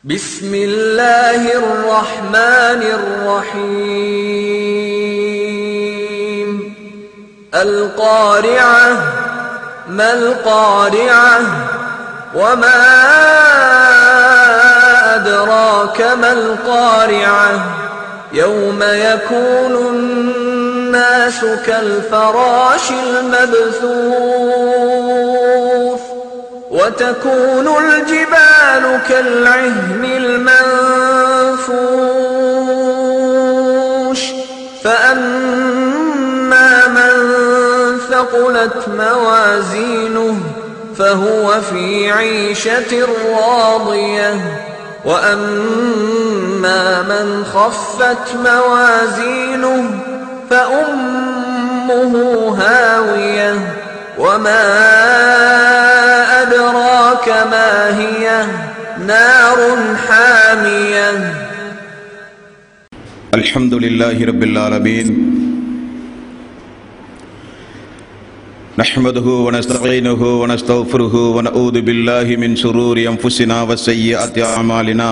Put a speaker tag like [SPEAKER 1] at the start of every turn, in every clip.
[SPEAKER 1] بسم الله الرحمن الرحيم القارعة ما القارعة وما أدراك ما القارعة يوم يكون الناس كالفراش المبثوث وتكون الجبال كالعهن المنفوش فأما من ثقلت موازينه فهو في عيشة راضية وأما من خفت موازينه فأمه هاوية وما أدراك ما هي نار حامية.
[SPEAKER 2] الحمد لله رب العالمين نحمده ونستعينه ونستغفره ونعوذ بالله من شرور أنفسنا وسيئات أعمالنا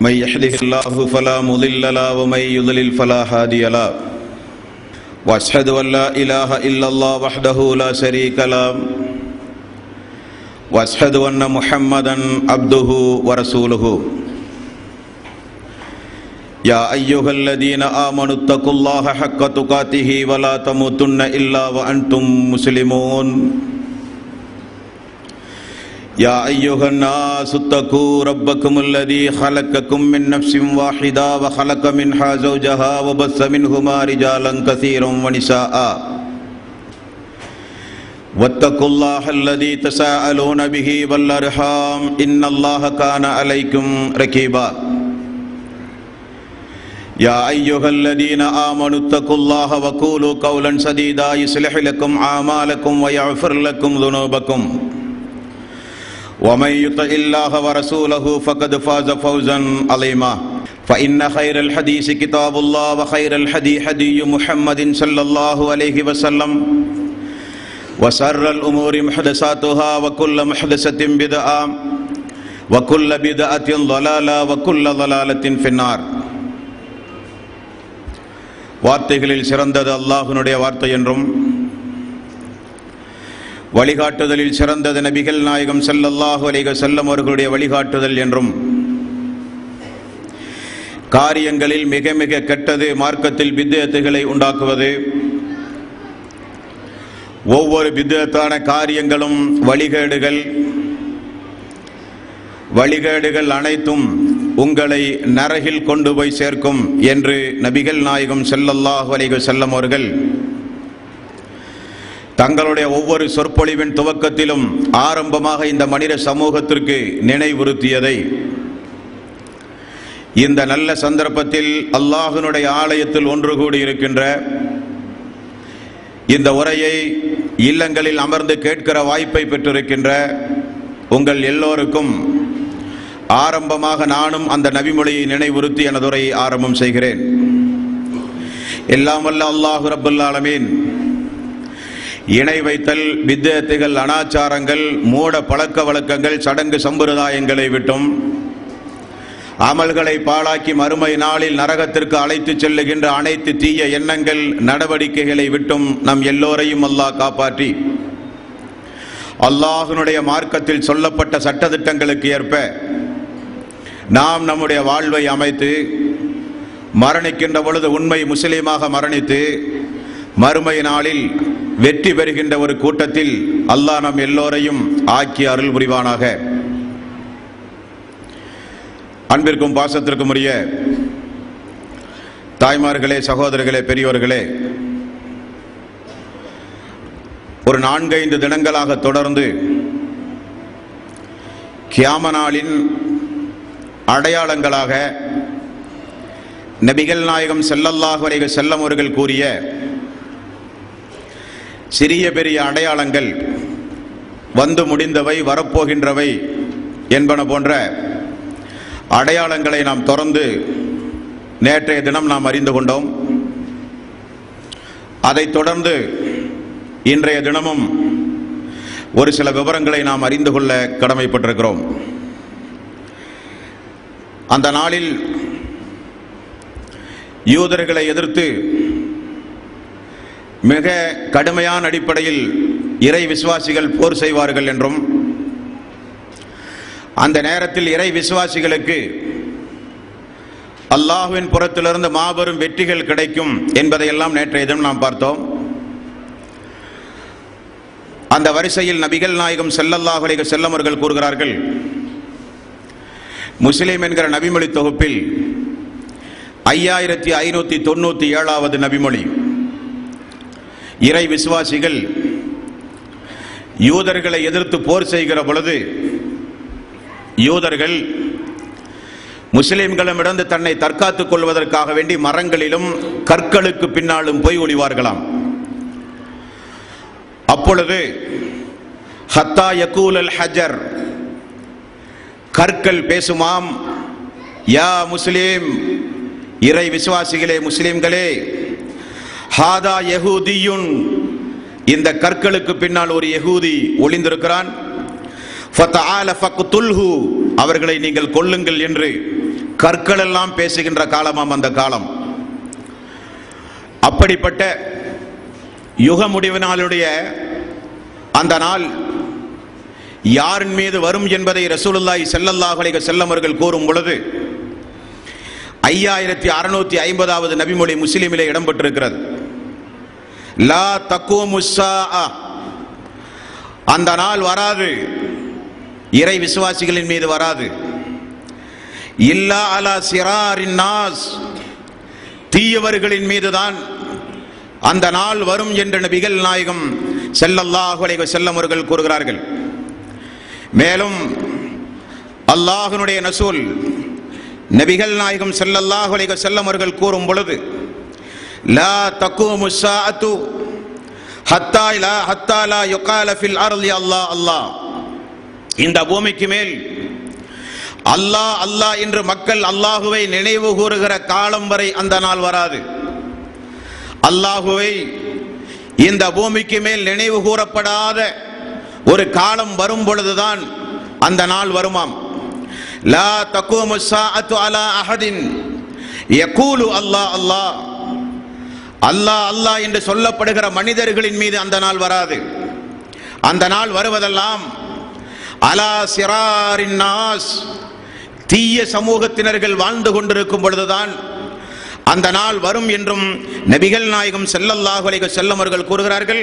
[SPEAKER 2] من يهده الله فلا مضل له ومن يضلل فلا هادي له وأشهد أن لا إله إلا الله وحده لا شريك له وأشهد أن محمدا عبده ورسوله يا أيها الذين آمنوا اتقوا الله حق تقاته ولا تموتن إلا وأنتم مسلمون يا أيها الناس اتقوا ربكم الذي خلقكم من نفس واحدة وخلق منها زوجها وبث منهما رجالا كثيرا ونساء واتقوا الله الذي تساءلون به والأرحام إن الله كان عليكم رقيبا يا أيها الذين آمنوا اتقوا الله وقولوا قولا سديدا يصلح لكم أعمالكم ويغفر لكم ذنوبكم ومن يطع الله ورسوله فقد فاز فوزا عظيما فإن خير الحديث كتاب الله وخير الهدي هدي محمد صلى الله عليه وسلم وشر الأمور محدثاتها وكل محدثة بدعة وكل بدعة ضلالة وكل ضلالة في النار. வார்த்தைகளில் சிறந்தது அல்லாஹ்வினுடைய வார்த்தை என்றும் வழிகாட்டுதலில் சிறந்தது நபிகள் நாயகம் ஸல்லல்லாஹு அலைஹி வஸல்லம் அவர்களுடைய வழிகாட்டுதல் என்றும் காரியங்களில் மிக மிக கெட்டது மார்க்கத்தில் பித்அத்துகளை உண்டாக்குவது ஒவ்வொரு பித்அத்தான காரியங்களும் வழிகேடுகள் அனைத்தும் உங்களை நரகில் கொண்டு போய் சேர்க்கும் என்று நபிகள் நாயகம் ஸல்லல்லாஹு அலைஹி வஸல்லம் அவர்கள் தங்களுடைய ஒவ்வொரு சொற்பொழிவின் துவக்கத்திலும் ஆரம்பமாக இந்த மனித சமூகத்திற்கு நினைவுறுத்தியதை இந்த நல்ல சந்தர்ப்பத்தில் அல்லாஹ்வினுடைய ஆலயத்தில் ஒன்று கூடி இருக்கின்ற இந்த உரையை இல்லங்களில் அமர்ந்து கேட்கிற வாய்ப்பை பெற்றிருக்கின்ற உங்கள் எல்லோருக்கும் ஆரம்பமாக நானும் அந்த நபிமொழியை நினைவுறுத்தி எனது உரையை ஆரம்பம் செய்கிறேன். எல்லாம் வல்ல அல்லாஹ் ரப்பல் ஆலமீன் இணை வைத்தல், பித்அத்துகள், அனாச்சாரங்கள், மூட பழக்க வழக்கங்கள், சடங்கு சம்பிரதாயங்களை விட்டும் அமல்களை பாழாக்கி மறுமை நாளில் நரகத்திற்கு அழைத்து செல்லுகின்ற அனைத்து தீய எண்ணங்கள் நடவடிக்கைகளை விட்டும் நம் எல்லோரையும் அல்லாஹ் காப்பாற்றி அல்லாஹ்வினுடைய மார்க்கத்தில் சொல்லப்பட்ட சட்டதிட்டங்களுக்கு ஏற்ப நாம் நம்முடைய வாழ்வை அமைத்து மரணிக்கின்ற பொழுது உண்மை முஸ்லீமாக மரணித்து மறுமை நாளில் வெற்றி பெறுகின்ற ஒரு கூட்டத்தில் அல்லாஹ் நம் எல்லோரையும் ஆக்கி அருள் புரிவானாக. அன்பிற்கும் பாசத்திற்கும் உரிய தாய்மார்களே, சகோதரர்களே, பெரியோர்களே, ஒரு 4-5 தினங்களாக தொடர்ந்து கியாம நாளின் அடையாளங்களாக நபிகள் நாயகம் ஸல்லல்லாஹு அலைஹி வஸல்லம் அவர்கள் கூறிய சிறிய பெரிய அடையாளங்கள், வந்து முடிந்தவை, வரப்போகின்றவை என்பன போன்ற அடையாளங்களை நாம் தொடர்ந்து நேற்றைய தினம் நாம் அறிந்து கொண்டோம். அதைத் தொடர்ந்து இன்றைய தினமும் ஒரு சில விவரங்களை நாம் அறிந்து கொள்ள கடமைப்பட்டிருக்கிறோம். அந்த நாளில் யூதர்களை எதிர்த்து மிக கடுமையான அடிப்படையில் இறை விசுவாசிகள் போர் செய்வார்கள் என்றும், அந்த நேரத்தில் இறை விசுவாசிகளுக்கு அல்லாஹ்வின் புறத்திலிருந்து மாபெரும் வெற்றிகள் கிடைக்கும் என்பதையெல்லாம் நேற்றைய தினம் நாம் பார்த்தோம். அந்த வரிசையில் நபிகள் நாயகம் ஸல்லல்லாஹு அலைஹி வஸல்லம் அவர்கள் கூறுகிறார்கள், முஸ்லிம் என்கிற நபிமொழி தொகுப்பில் 5597வது நபிமொழி, இறை விசுவாசிகள் யூதர்களை எதிர்த்து போர் செய்கிற பொழுது யூதர்கள் முஸ்லிம்களிடமிருந்து தன்னை தற்காத்துக் கொள்வதற்காக வேண்டி மரங்களிலும் கற்களுக்கு பின்னாலும் போய் ஒளிவார்களாம். அப்பொழுது ஹத்தா யகூலல் ஹஜர், கற்கள் பேசுமாம், யா முஸ்லிம், இறை விசுவாசிகளே, முஸ்லிம்களே, ஹாதா யஹூதியுன், இந்த கற்களுக்கு பின்னால் ஒரு யஹூதி ஒளிந்திருக்கிறான், ஃபதஆல ஃபக்துல்ஹு, அவர்களை நீங்கள் கொல்லுங்கள் என்று கற்கள் எல்லாம் பேசுகின்ற காலமாம் அந்த காலம். அப்படிப்பட்ட யுக முடிவு நாளுடைய அந்த நாள் யாரின் மீது வரும் என்பதை ரசூலுல்லாஹி ஸல்லல்லாஹு அலைஹி வஸல்லம் அவர்கள் கூறும் பொழுது 5650வது நபிமொழி முஸ்லிமிலே இடம்பெற்றிருக்கிறது. லா தக்கூமுஸ் ஸாஅ, அந்த நாள் வராது, இறை விசுவாசிகளின் மீது வராது. இல்லா அலா சிராரின் நாஸ், தீயவர்களின் மீதுதான் அந்த நாள் வரும் என்று நபிகள் நாயகம் ஸல்லல்லாஹு அலைஹி வஸல்லம் அவர்கள் கூறுகிறார்கள். மேலும் அல்லாஹ்வுடைய ரசூல் நபிகள் நாயகம் ஸல்லல்லாஹு அலைஹி வஸல்லம் அவர்கள் கூறும் பொழுது, லா தக்கூமுஸ் ஸாஅத்து ஹத்தா லா யுகால ஃபில் அர்லி அல்லாஹ் அல்லாஹ், இந்த பூமிக்கு மேல் அல்லாஹ் அல்லாஹ் என்று மக்கள் அல்லாஹுவை நினைவு கூறுகிற காலம் வரை அந்த நாள் வராது. அல்லாஹுவை இந்த பூமிக்கு மேல் நினைவு கூறப்படாத ஒரு காலம் வரும் பொழுதுதான் அந்த நாள் வருமாம். லா தக்கூமுஸ் ஸாஅத்து அலா அஹதின் யகூலு அல்லாஹ் அல்லாஹ், அல்லாஹ் அல்லாஹ் என்று சொல்லப்படுகிற மனிதர்களின் மீது அந்த நாள் வராது. அந்த நாள் வருவதெல்லாம் அலா சிராரின் நாஸ், தீய சமூகத்தினர்கள் வாழ்ந்து கொண்டிருக்கும் பொழுதுதான் அந்த நாள் வரும் என்றும் நபிகள் நாயகம் ஸல்லல்லாஹு அலைஹி வஸல்லம் அவர்கள் கூறுகிறார்கள்.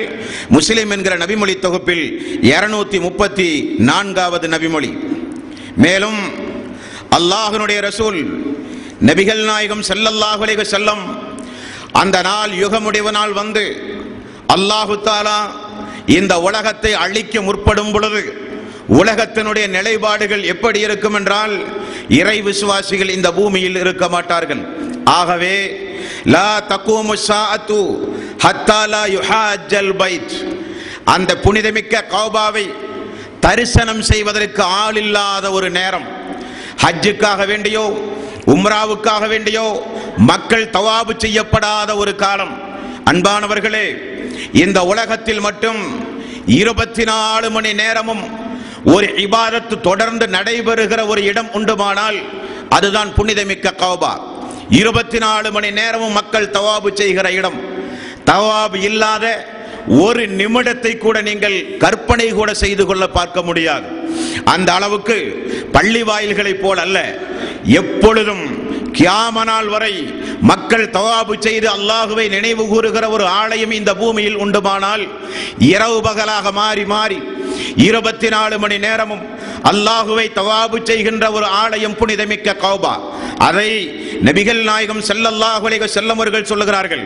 [SPEAKER 2] முஸ்லிம் என்கிற நபிமொழி தொகுப்பில் 234வது நபிமொழி. மேலும் அல்லாஹ்வுடைய ரசூல் நபிகள் நாயகம் ஸல்லல்லாஹு அலைஹி வஸல்லம் அந்த நாள் யுக முடிவு நாள் வந்து அல்லாஹு தஆலா இந்த உலகத்தை அழிக்க முற்படும் பொழுது உலகத்தினுடைய நிலைப்பாடுகள் எப்படி இருக்கும் என்றால், இறை விசுவாசிகள் இந்த பூமியில் இருக்க மாட்டார்கள். ஆகவே லா தக்கூமுஸ் ஸாஅத்து ஹத்தா லா யுஹாஜ்ஜல் பைத், அந்த புனிதமிக்க கஅபாவை தரிசனம் செய்வதற்கு ஆள் இல்லாத ஒரு நேரம், ஹஜ்ஜுக்காக வேண்டியோ உம்ராவுக்காக வேண்டியோ மக்கள் தவாபு செய்யப்படாத ஒரு காலம். அன்பானவர்களே, இந்த உலகத்தில் மட்டும் 24 மணி நேரமும் ஒரு இபாதத்து தொடர்ந்து நடைபெறுகிற ஒரு இடம் உண்டுமானால் அதுதான் புனிதமிக்க கஅபா. 24 மணி நேரமும் மக்கள் தவாபு செய்கிற இடம். தவாபு இல்லாத ஒரு நிமிடத்தை கூட நீங்கள் கற்பனை கூட செய்து கொள்ள பார்க்க முடியாது. அந்த அளவுக்கு பள்ளி வாயில்களை போல் அல்ல, எப்பொழுதும் கியாம நாள் வரை மக்கள் தவாபு செய்து அல்லாஹுவை நினைவு கூறுகிற ஒரு ஆலயம் இந்த பூமியில் உண்டுமானால் இரவு பகலாக மாறி மாறி 24 மணி நேரமும் அல்லாஹுவை தவாபு செய்கின்ற ஒரு ஆலயம் புனிதமிக்க கஅபா. அதை நபிகள் நாயகம் ஸல்லல்லாஹு அலைஹி வஸல்லம் அவர்கள் சொல்லுகிறார்கள்.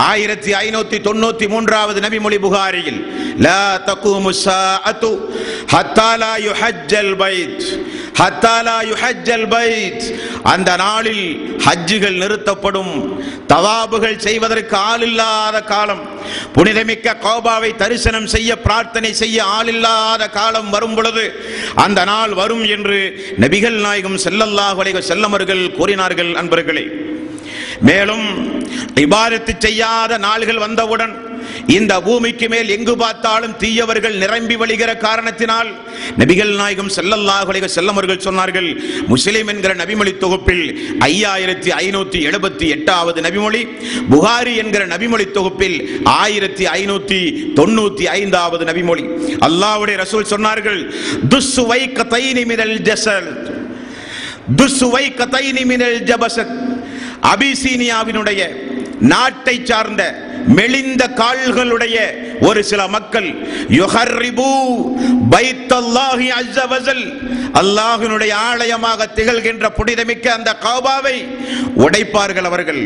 [SPEAKER 2] 1593வது நபிமொழி புகாரியில், லா தக்கூமுஸ் ஸாஅத்து ஹத்தா லா யுஹஜ்ஜல் பைத், ஹத்தா லா யுஹஜ்ஜல் பைத், அந்த நாளில் ஹஜ்ஜுகள் நிறுத்தப்படும், தவாபுகள் செய்வதற்கு ஆளில்லாத காலம், புனிதமிக்க கஅபாவை தரிசனம் செய்ய பிரார்த்தனை செய்ய ஆளில்லாத காலம் வரும் பொழுது அந்த நாள் வரும் என்று நபிகள் நாயகம் ஸல்லல்லாஹு அலைஹி வஸல்லம் அவர்கள் கூறினார்கள். அன்பர்களே, மேலும் இபாதத்து செய்யாத நாள்கள் வந்தவுடன் இந்த பூமிக்கு மேல் எங்கு பார்த்தாலும் தீயவர்கள் நிரம்பி வழிகிற காரணத்தினால் நபிகள் நாயகம் ஸல்லல்லாஹு அலைஹி வஸல்லம் அவர்கள் சொன்னார்கள், முஸ்லிம் என்கிற நபிமொழி தொகுப்பில் 5578வது நபிமொழி, புகாரி என்கிற நபிமொழி தொகுப்பில் 1595வது நபிமொழி. அல்லாஹ்வுடைய ரசூல் சொன்னார்கள், துஸ்வைகதைனி மினல் ஜஸல், துஸ்வைகதைனி மினல் ஜபஸத். அபிசீனியாவினுடைய நாட்டை சார்ந்த மெலிந்த கால்களுடைய ஒரு சில மக்கள் யுஹர்ரிபு பைத்தல்லாஹி அஸ்ஸ வஸல், அல்லாஹ்வினுடைய ஆலயமாக திகழ்கின்ற புனிதமிக்க அந்த கஅபாவை உடைப்பார்கள். அவர்கள்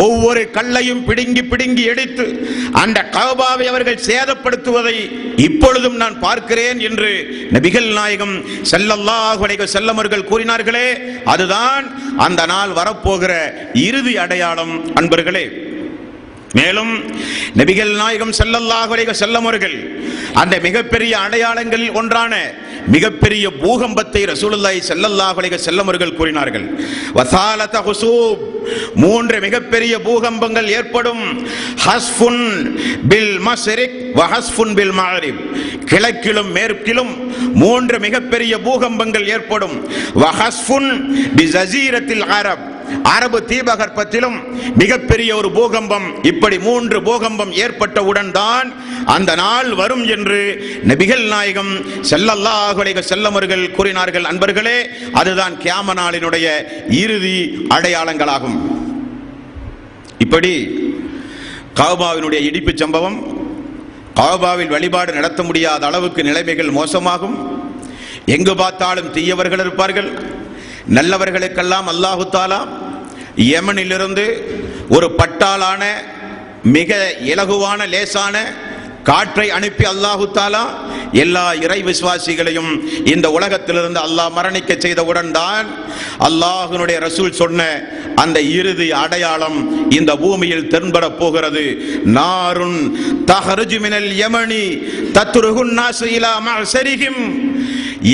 [SPEAKER 2] ஒவ்வொரு கல்லையும் பிடுங்கி பிடுங்கி எடுத்து அந்த கஅபாவை அவர்கள் சேதப்படுத்துவதை இப்பொழுதும் நான் பார்க்கிறேன் என்று நபிகள் நாயகம் ஸல்லல்லாஹு அலைஹி வஸல்லம் அவர்கள் கூறினார்களே, அதுதான் அந்த நாள் வரப்போகிற இறுதி அடையாளம் அன்பர்களே. மேலும் நபிகள் நாயகம் ஸல்லல்லாஹு அலைஹி வஸல்லம் அவர்கள் அந்த மிகப்பெரிய அடையாளங்களில் ஒன்றான மிகப்பெரிய பூகம்பத்தை ரசூலுல்லாஹி ஸல்லல்லாஹு அலைஹி வஸல்லம் அவர்கள் கூறினார்கள். வஸாலத ஹுசூப், 3 மிகப்பெரிய பூகம்பங்கள் ஏற்படும். ஹஸ்ஃபுன் பில் மஸ்ரிக் வ ஹஸ்ஃபுன் பில் மஅரிப், கிழக்கிலும் மேற்கிலும் 3 மிகப்பெரிய பூகம்பங்கள் ஏற்படும். வ ஹஸ்ஃபுன் பி ஜஸீரத்தில் அரப், அரபு தீபகற்பத்திலும் மிகப்பெரிய ஒரு பூகம்பம். இப்படி 3 பூகம்பம் ஏற்பட்டவுடன் தான் அந்த நாள் வரும் என்று நபிகள் நாயகம் ஸல்லல்லாஹு அலைஹி வஸல்லம் அவர்கள் கூறினார்கள். அன்பர்களே, அதுதான் கியாம நாளினுடைய இறுதி அடையாளங்களாகும். இப்படி கஅபாவினுடைய இடிப்பு சம்பவம், கஅபாவில் வழிபாடு நடத்த முடியாத அளவுக்கு நிலைமைகள் மோசமாகும். எங்கு பார்த்தாலும் தீயவர்கள் இருப்பார்கள். நல்லவர்களுக்கெல்லாம் அல்லாஹு தஆலா யமனிலிருந்து ஒரு பட்டாளான மிக இலகுவான லேசான காற்றை அனுப்பி அல்லாஹு தஆலா எல்லா இறை விசுவாசிகளையும் இந்த உலகத்திலிருந்து அல்லாஹ் மரணிக்க செய்தவுடன் தான் அல்லாஹ்வினுடைய ரசூல் சொன்ன அந்த இறுதி அடையாளம் இந்த பூமியில் தென்பட போகிறது. நாருன் தஹ்ருஜு மினல் யமனி தத்ருஹுன் நாஸு இலா மஅஸரிஹிம்,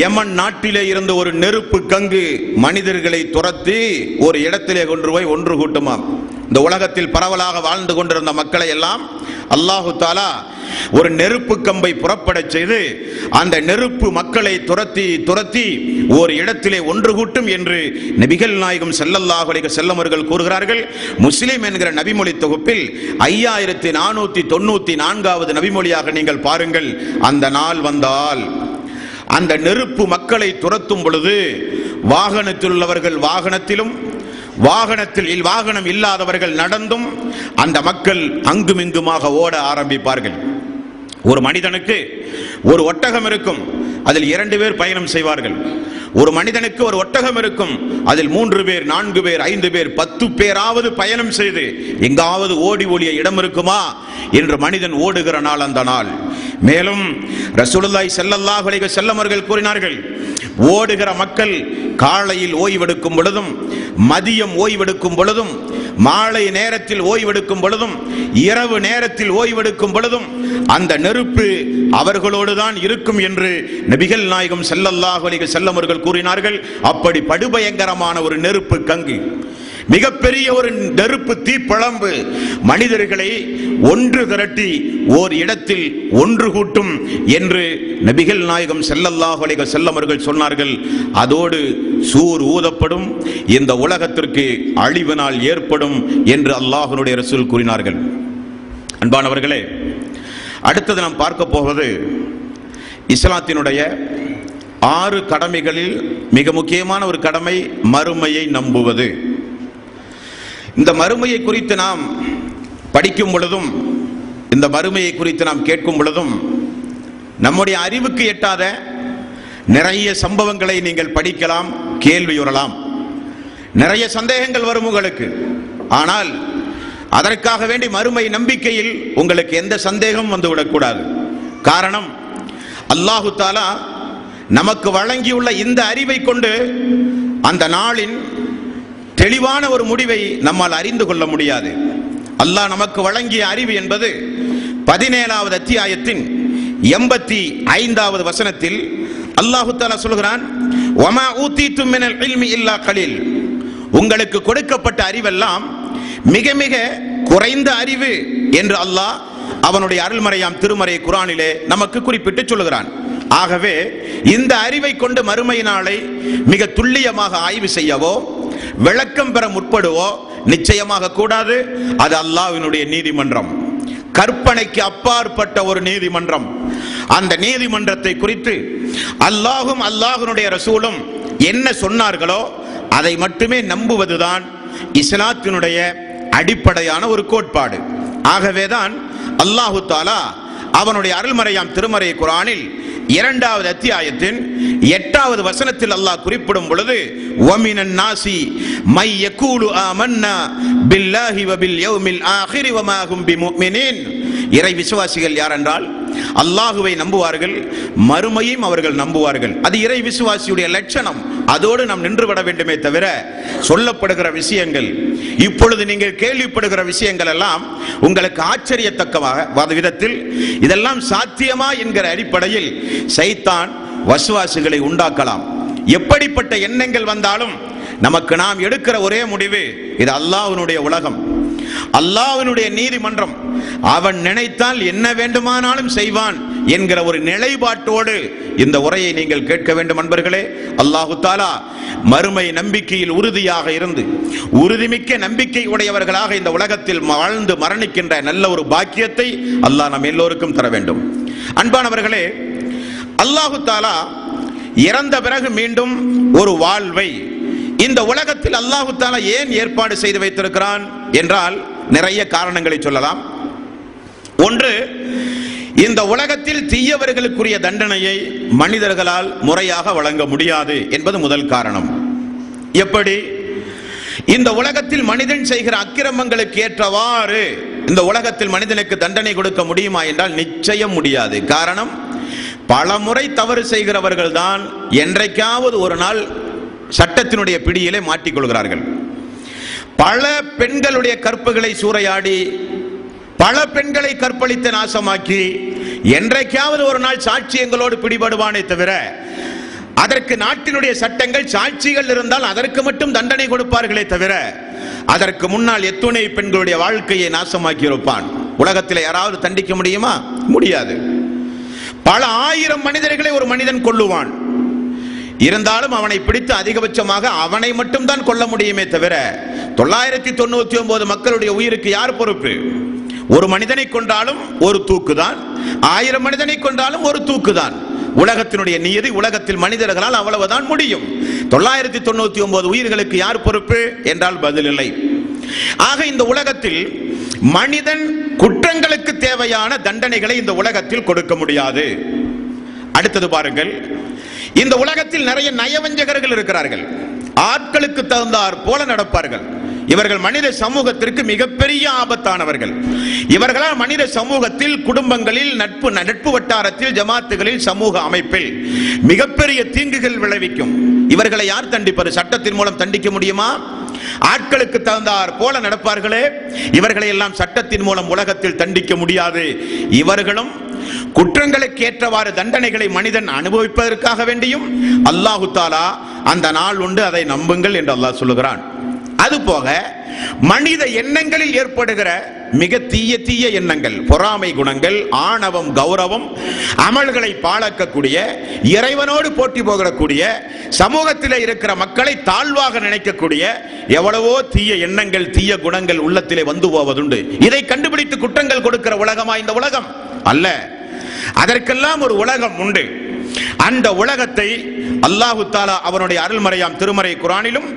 [SPEAKER 2] யமன் நாட்டிலே இருந்த ஒரு நெருப்பு கங்கு மனிதர்களை துரத்தி ஒரு இடத்திலே கொண்டு போய் ஒன்று கூட்டுமாம். இந்த உலகத்தில் பரவலாக வாழ்ந்து கொண்டிருந்த மக்களை எல்லாம் அல்லாஹு தஆலா ஒரு நெருப்பு கம்பை புறப்படச் செய்து அந்த நெருப்பு மக்களை துரத்தி துரத்தி ஒரு இடத்திலே ஒன்று கூட்டும் என்று நபிகள் நாயகம் ஸல்லல்லாஹு அலைஹி வஸல்லம் அவர்கள் கூறுகிறார்கள். முஸ்லிம் என்கிற நபிமொழி தொகுப்பில் 5494வது நபிமொழியாக நீங்கள் பாருங்கள். அந்த நாள் வந்தால் அந்த நெருப்பு மக்களை துரத்தும் பொழுது வாகனத்தில் உள்ளவர்கள் வாகனத்திலும், வாகனத்தில் வாகனம் இல்லாதவர்கள் நடந்தும் அந்த மக்கள் அங்குமிங்குமாக ஓட ஆரம்பிப்பார்கள். ஒரு மனிதனுக்கு ஒரு ஒட்டகம் இருக்கும், அதில் 2 பேர் பயணம் செய்வார்கள். ஒரு மனிதனுக்கு ஒரு ஒட்டகம் இருக்கும், அதில் 3 பேர் 4 பேர் 5 பேர் 10 பேராவது பயணம் செய்து எங்காவது ஓடி ஓடிய இடம் இருக்குமா என்று மனிதன் ஓடுகிற நாள் அந்த நாள். மேலும் ரசூலுல்லாஹி ஸல்லல்லாஹு அலைஹி வஸல்லம் அவர்கள் கூறினார்கள், ஓடுகிற மக்கள் காலையில் ஓய்வெடுக்கும் பொழுதும், மதியம் ஓய்வெடுக்கும் பொழுதும், மாலை நேரத்தில் ஓய்வெடுக்கும் பொழுதும், இரவு நேரத்தில் ஓய்வெடுக்கும் பொழுதும் அந்த நெருப்பு அவர்களோடு தான் இருக்கும் என்று நபிகள் நாயகம் ஸல்லல்லாஹு அலைஹி வஸல்லம் அவர்கள் கூறினார்கள். அப்படி படுபயங்கரமான ஒரு நெருப்பு கங்கு, மிகப்பெரிய ஒரு நெருப்பு தீப்பழம்பு மனிதர்களை ஒன்று திரட்டி ஓர் இடத்தில் ஒன்று கூட்டும் என்று நபிகள் நாயகம் ஸல்லல்லாஹு அலைஹி வஸல்லம் அவர்கள் சொன்னார்கள். அதோடு சூர் ஊதப்படும், இந்த உலகத்திற்கு அழிவு நாள் ஏற்படும் என்று அல்லாஹ்வுடைய ரசூல் கூறினார்கள். அன்பானவர்களே, அடுத்தது நாம் பார்க்க போவது இஸ்லாத்தினுடைய 6 கடமைகளில் மிக முக்கியமான ஒரு கடமை மறுமையை நம்புவது. இந்த மறுமையை குறித்து நாம் படிக்கும் பொழுதும், இந்த மறுமையை குறித்து நாம் கேட்கும் பொழுதும் நம்முடைய அறிவுக்கு எட்டாத நிறைய சம்பவங்களை நீங்கள் படிக்கலாம், கேள்வியுறலாம். நிறைய சந்தேகங்கள் வரும் உங்களுக்கு. ஆனால் அதற்காக வேண்டி மறுமை நம்பிக்கையில் உங்களுக்கு எந்த சந்தேகம் வந்துவிடக்கூடாது. காரணம், அல்லாஹு தஆலா நமக்கு வழங்கியுள்ள இந்த அறிவை கொண்டு அந்த நாளின் தெளிவான ஒரு முடிவை நம்மால் அறிந்து கொள்ள முடியாது. அல்லாஹ் நமக்கு வழங்கிய அறிவு என்பது 17வது அத்தியாயத்தின் 85வது வசனத்தில் அல்லாஹு தஆலா சொல்கிறான், வமா ஊதீதும் மினல் இல்மி இல்லா கலீல், உங்களுக்கு கொடுக்கப்பட்ட அறிவெல்லாம் மிக மிக குறைந்த அறிவு என்று அல்லாஹ் அவனுடைய அருள்மறையாம் திருமறை குர்ஆனிலே நமக்கு குறிப்பிட்டு சொல்லுகிறான். ஆகவே இந்த அறிவை கொண்டு மறுமை நாளை மிக துல்லியமாக ஆய்வு செய்யவோ விளக்கம் பெற முற்படுவோ நிச்சயமாக கூடாது. அது அல்லாஹ்வினுடைய நீதிமன்றம், கற்பனைக்கு அப்பாற்பட்ட ஒரு நீதிமன்றம். அந்த நீதிமன்றத்தை குறித்து அல்லாஹும் அல்லாஹ்வினுடைய ரசூலும் என்ன சொன்னார்களோ அதை மட்டுமே நம்புவதுதான் இஸ்லாத்தினுடைய அடிப்படையான ஒரு கோட்பாடு. ஆகவேதான் அல்லாஹு தஆலா அவனுடைய அருள்மறையாம் திருமறை குர்ஆனில் 2வது அத்தியாயத்தின் 8வது வசனத்தில் அல்லாஹ் குறிப்பிடும் பொழுது வமினன் நாசி மை யகூலு ஆமன்னா பில்லாஹி வபில் யௌமில் ஆகிரி வமா ஹும் பிமுஃமினீன். இறை விசுவாசிகள் யார் என்றால் அல்லாஹுவை நம்புவார்கள், மறுமையும் அவர்கள் நம்புவார்கள். அது இறை விசுவாசியுடைய லட்சணம். அதோடு நாம் நின்றுவிட வேண்டுமே தவிர சொல்லப்படுகிற விஷயங்கள், இப்பொழுது நீங்கள் கேள்விப்படுகிற விஷயங்கள் எல்லாம் உங்களுக்கு ஆச்சரியத்தக்கமாக விதத்தில் இதெல்லாம் சாத்தியமா என்கிற அடிப்படையில் சைத்தான் வசுவாசுகளை உண்டாக்கலாம். எப்படிப்பட்ட எண்ணங்கள் வந்தாலும் நமக்கு நாம் எடுக்கிற ஒரே முடிவு, இது அல்லாஹ்வினுடைய உலகம், அல்லாஹ்வினுடைய நீதிமன்றம், அவன் நினைத்தால் என்ன வேண்டுமானாலும் செய்வான் என்கிற ஒரு நிலைப்பாட்டோடு இந்த உரையை நீங்கள் கேட்க வேண்டும் அன்பர்களே. அல்லாஹு தஆலா மறுமை நம்பிக்கையில் உறுதியாக இருந்து உறுதிமிக்க நம்பிக்கை உடையவர்களாக இந்த உலகத்தில் வாழ்ந்து மரணிக்கின்ற நல்ல ஒரு பாக்கியத்தை அல்லாஹ் நம் எல்லோருக்கும் தர வேண்டும். அன்பானவர்களே, அல்லாஹு தஆலா இறந்த பிறகு மீண்டும் ஒரு வாழ்வை இந்த உலகத்தில் அல்லாஹு தஆலா ஏன் ஏற்பாடு செய்து வைத்திருக்கிறான் என்றால் நிறைய காரணங்களை சொல்லலாம். ஒன்று, இந்த உலகத்தில் தீயவர்களுக்குரிய தண்டனையை மனிதர்களால் முறையாக வழங்க முடியாது என்பது முதல் காரணம். எப்படி? இந்த உலகத்தில் மனிதன் செய்கிற அக்கிரமங்களுக்கு ஏற்றவாறு இந்த உலகத்தில் மனிதனுக்கு தண்டனை கொடுக்க முடியுமா என்றால் நிச்சயம் முடியாது. காரணம், பல முறை தவறு செய்கிறவர்கள் தான் என்றைக்காவது ஒரு நாள் சட்டத்தினுடைய பிடியிலே மாட்டிக்கொள்கிறார்கள். பல பெண்களுடைய கற்புகளை சூறையாடி பல பெண்களை கற்பழித்து நாசமாக்கி என்றைக்காவது ஒரு நாள் சாட்சியங்களோடு பிடிபடுவானே தவிர அதற்கு நாட்டினுடைய சட்டங்கள் சாட்சிகள் இருந்தால் அதற்கு மட்டும் தண்டனை கொடுப்பார்களே தவிர அதற்கு முன்னால் எத்துணை பெண்களுடைய வாழ்க்கையை நாசமாக்கி இருப்பான். உலகத்தில் யாராவது தண்டிக்க முடியுமா? முடியாது. பல ஆயிரம் மனிதர்களை ஒரு மனிதன் கொல்லுவான். இருந்தாலும் அவனை பிடித்து அதிகபட்சமாக அவனை மட்டும் தான் கொல்ல முடியுமே தவிர 999 மக்களுடைய உயிருக்கு யார் பொறுப்பு? ஒரு மனிதனை கொண்டாலும் ஒரு தூக்குதான், 1000 மனிதனை கொண்டாலும் ஒரு தூக்குதான். உலகத்தினுடைய நீதி, உலகத்தில் மனிதர்களால் அவ்வளவுதான் முடியும். 999 உயிர்களுக்கு யார் பொறுப்பு என்றால் பதில் இல்லை. ஆக இந்த உலகத்தில் மனிதன் குற்றங்களுக்கு தேவையான தண்டனைகளை இந்த உலகத்தில் கொடுக்க முடியாது. அடுத்தது பாருங்கள், இந்த உலகத்தில் நிறைய நயவஞ்சகர்கள் இருக்கிறார்கள். ஆட்களுக்கு தகுந்தார் போல நடப்பார்கள். இவர்கள் மனித சமூகத்திற்கு மிகப்பெரிய ஆபத்தானவர்கள். இவர்களால் மனித சமூகத்தில், குடும்பங்களில், நட்பு வட்டாரத்தில், ஜமாத்துகளில், சமூக அமைப்பில் மிகப்பெரிய தீங்குகள் விளைவிக்கும். இவர்களை யார் தண்டிப்பது? சட்டத்தின் மூலம் தண்டிக்க முடியுமா? ஆட்களுக்கு தகுந்தார் போல நடப்பார்களே, இவர்களை எல்லாம் சட்டத்தின் மூலம் உலகத்தில் தண்டிக்க முடியாது. இவர்களும் குற்றங்களுக்கு ஏற்றவாறு தண்டனைகளை மனிதன் அனுபவிப்பதற்காக வேண்டியும் அல்லாஹு தஆலா அந்த நாள் உண்டு, அதை நம்புங்கள் என்று அல்லாஹ் சொல்லுகிறான். அதுபோக மனித எண்ணங்களில் ஏற்படுகிற மிக தீய எண்ணங்கள், பொறாமை குணங்கள், ஆணவம், கௌரவம், அமல்களை பாழாக்கக்கூடிய, இறைவனோடு போட்டி போகக்கூடிய, சமூகத்தில் இருக்கிற மக்களை தாழ்வாக நினைக்கக்கூடிய எவ்வளவோ தீய எண்ணங்கள், தீய குணங்கள் உள்ளத்திலே வந்து போவதுண்டு. இதை கண்டுபிடித்து குற்றங்கள் கொடுக்கிற உலகமா இந்த உலகம்? அல்ல. அதற்கெல்லாம் ஒரு உலகம் உண்டு. அந்த உலகத்தை அல்லாஹு தஆலா அவனுடைய அருள்மறையாம் திருமறை குர்ஆனிலும்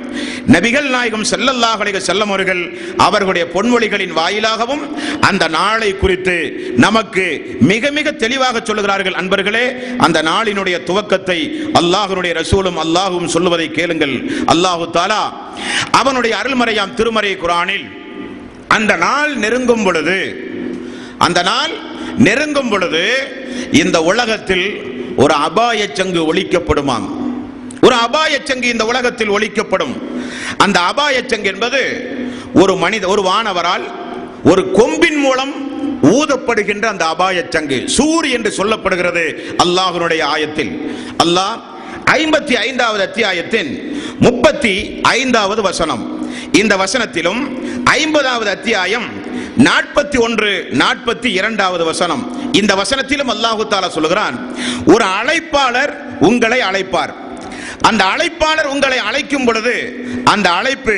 [SPEAKER 2] நபிகள் நாயகம் ஸல்லல்லாஹு அலைஹி வஸல்லம் அவர்கள் அவர்களுடைய பொன்மொழிகளின் வாயிலாகவும் அந்த நாளை குறித்து நமக்கு மிக மிக தெளிவாக சொல்லுகிறார்கள். அன்பர்களே, அந்த நாளினுடைய துவக்கத்தை அல்லாஹ்வுடைய ரசூலும் அல்லாஹ்வும் சொல்லுவதை கேளுங்கள். அல்லாஹு தஆலா அவனுடைய அருள்மறையாம் திருமறை குர்ஆனில் அந்த நாள் நெருங்கும் பொழுது இந்த உலகத்தில் ஒரு அபாயச் சங்கு ஒலிக்கப்படுமாம். ஒரு அபாயச் சங்கு இந்த உலகத்தில் ஒலிக்கப்படும். அந்த அபாயச் சங்கு என்பது ஒரு வானவரால் ஒரு கொம்பின் மூலம் ஊதப்படுகின்ற அந்த அபாயச் சங்கு சூர் என்று சொல்லப்படுகிறது அல்லாஹ்வுடைய ஆயத்தில். அல்லாஹ் 55வது அத்தியாயத்தின் 35வது வசனம், இந்த வசனத்திலும் 50வது அத்தியாயம் 41, 42 வசனம். இந்த வசனத்திலும் அல்லாஹு தஆலா சொல்கிறான், ஒரு அழைப்பாளர் உங்களை அழைப்பார். அந்த அழைப்பாளர் உங்களை அழைக்கும் பொழுது அந்த அழைப்பு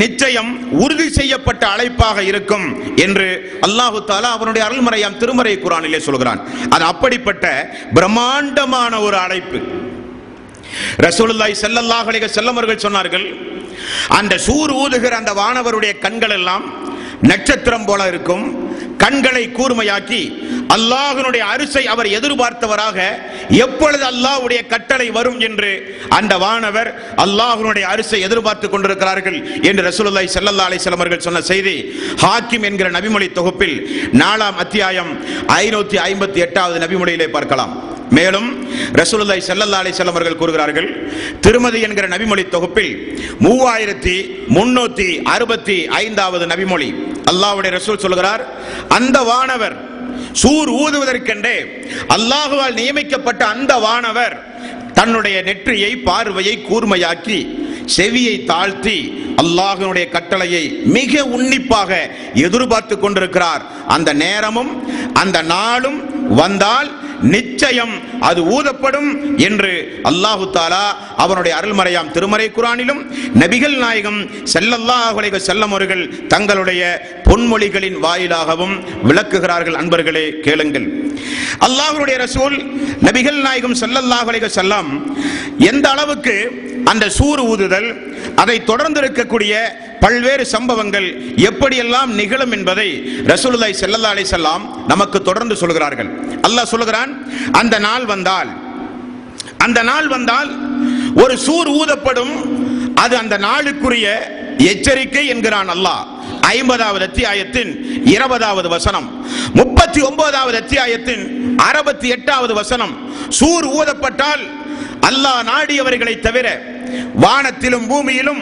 [SPEAKER 2] நிச்சயம் உறுதி செய்யப்பட்ட அழைப்பாக இருக்கும் என்று அல்லாஹு தஆலா அவனுடைய அருள்மறையாம் திருமறை குர்ஆனிலே சொல்கிறான். அது அப்படிப்பட்ட பிரம்மாண்டமான ஒரு அழைப்பு. ரசூலுல்லாஹி ஸல்லல்லாஹு அலைஹி வஸல்லம் அவர்கள் சொன்னார்கள், அந்த சூர் ஊதுகிற அந்த வானவருடைய கண்கள் எல்லாம் நட்சத்திரம் போல இருக்கும். கண்களை கூர்மையாக்கி அல்லாஹ்வுடைய அரிசை அவர் எதிர்பார்த்தவராக எப்பொழுது அல்லாஹ்வுடைய கட்டளை வரும் என்று அந்த வானவர் அல்லாஹ்வுடைய அரிசை எதிர்பார்த்து கொண்டிருக்கிறார்கள் என்று ரசூலுல்லாஹி ஸல்லல்லாஹு அலைஹி வஸல்லம் அவர்கள் சொன்ன செய்தி ஹாக்கிம் என்கிற நபிமொழி தொகுப்பில் 4ஆம் அத்தியாயம் 558வது நபிமொழியிலே பார்க்கலாம். மேலும் ரசூலுல்லாஹி ஸல்லல்லாஹு அலைஹி வஸல்லம் அவர்கள் கூறுகிறார்கள், திருமதி என்கிற நபிமொழி தொகுப்பில் 3365வது நபிமொழி அல்லாஹ்வுடைய ரசூல் சொல்கிறார், அந்த வானவர் சூர் ஊதுவதற்கென்றே அல்லாஹ்வால் நியமிக்கப்பட்ட அந்த வானவர் தன்னுடைய நெற்றியை பார்வையை கூர்மையாக்கி செவியை தாழ்த்தி அல்லாஹ்வுடைய கட்டளையை மிக உன்னிப்பாக எதிர்பார்த்து கொண்டிருக்கிறார். அந்த நேரமும் அந்த நாளும் வந்தால் நிச்சயம் அது ஊதப்படும் என்று அல்லாஹு தஆலா அவனுடைய அருள்மறையாம் திருமறை குர்ஆனிலும் நபிகள் நாயகம் ஸல்லல்லாஹு அலைஹி வஸல்லம் அவர்கள் தங்களுடைய பொன்மொழிகளின் வாயிலாகவும் விளக்குகிறார்கள். அன்பர்களே, கேளுங்கள். அல்லாஹ்வுடைய ரசூல் நபிகள் நாயகம் ஸல்லல்லாஹு அலைஹி வஸல்லம் எந்த அளவுக்கு அந்த சூர் ஊதுதல், அதை தொடர்ந்து இருக்கக்கூடிய பல்வேறு சம்பவங்கள் எப்படியெல்லாம் நிகழும் என்பதை ரசூலுல்லாஹி ஸல்லல்லாஹு அலைஹி வஸல்லம் நமக்கு தொடர்ந்து சொல்கிறார்கள். அல்லாஹ் சொல்கிறான், அந்த நாள் வந்தால் ஒரு சூர் ஊதப்படும், அது அந்த நாளுக்குரிய எச்சரிக்கை என்கிறான் அல்லாஹ். 50வது அத்தியாயத்தின் 20வது வசனம், 39வது அத்தியாயத்தின் 68வது வசனம், சூர் ஊதப்பட்டால் அல்லாஹ் நாடியவர்களை தவிர வானத்திலும் பூமியிலும்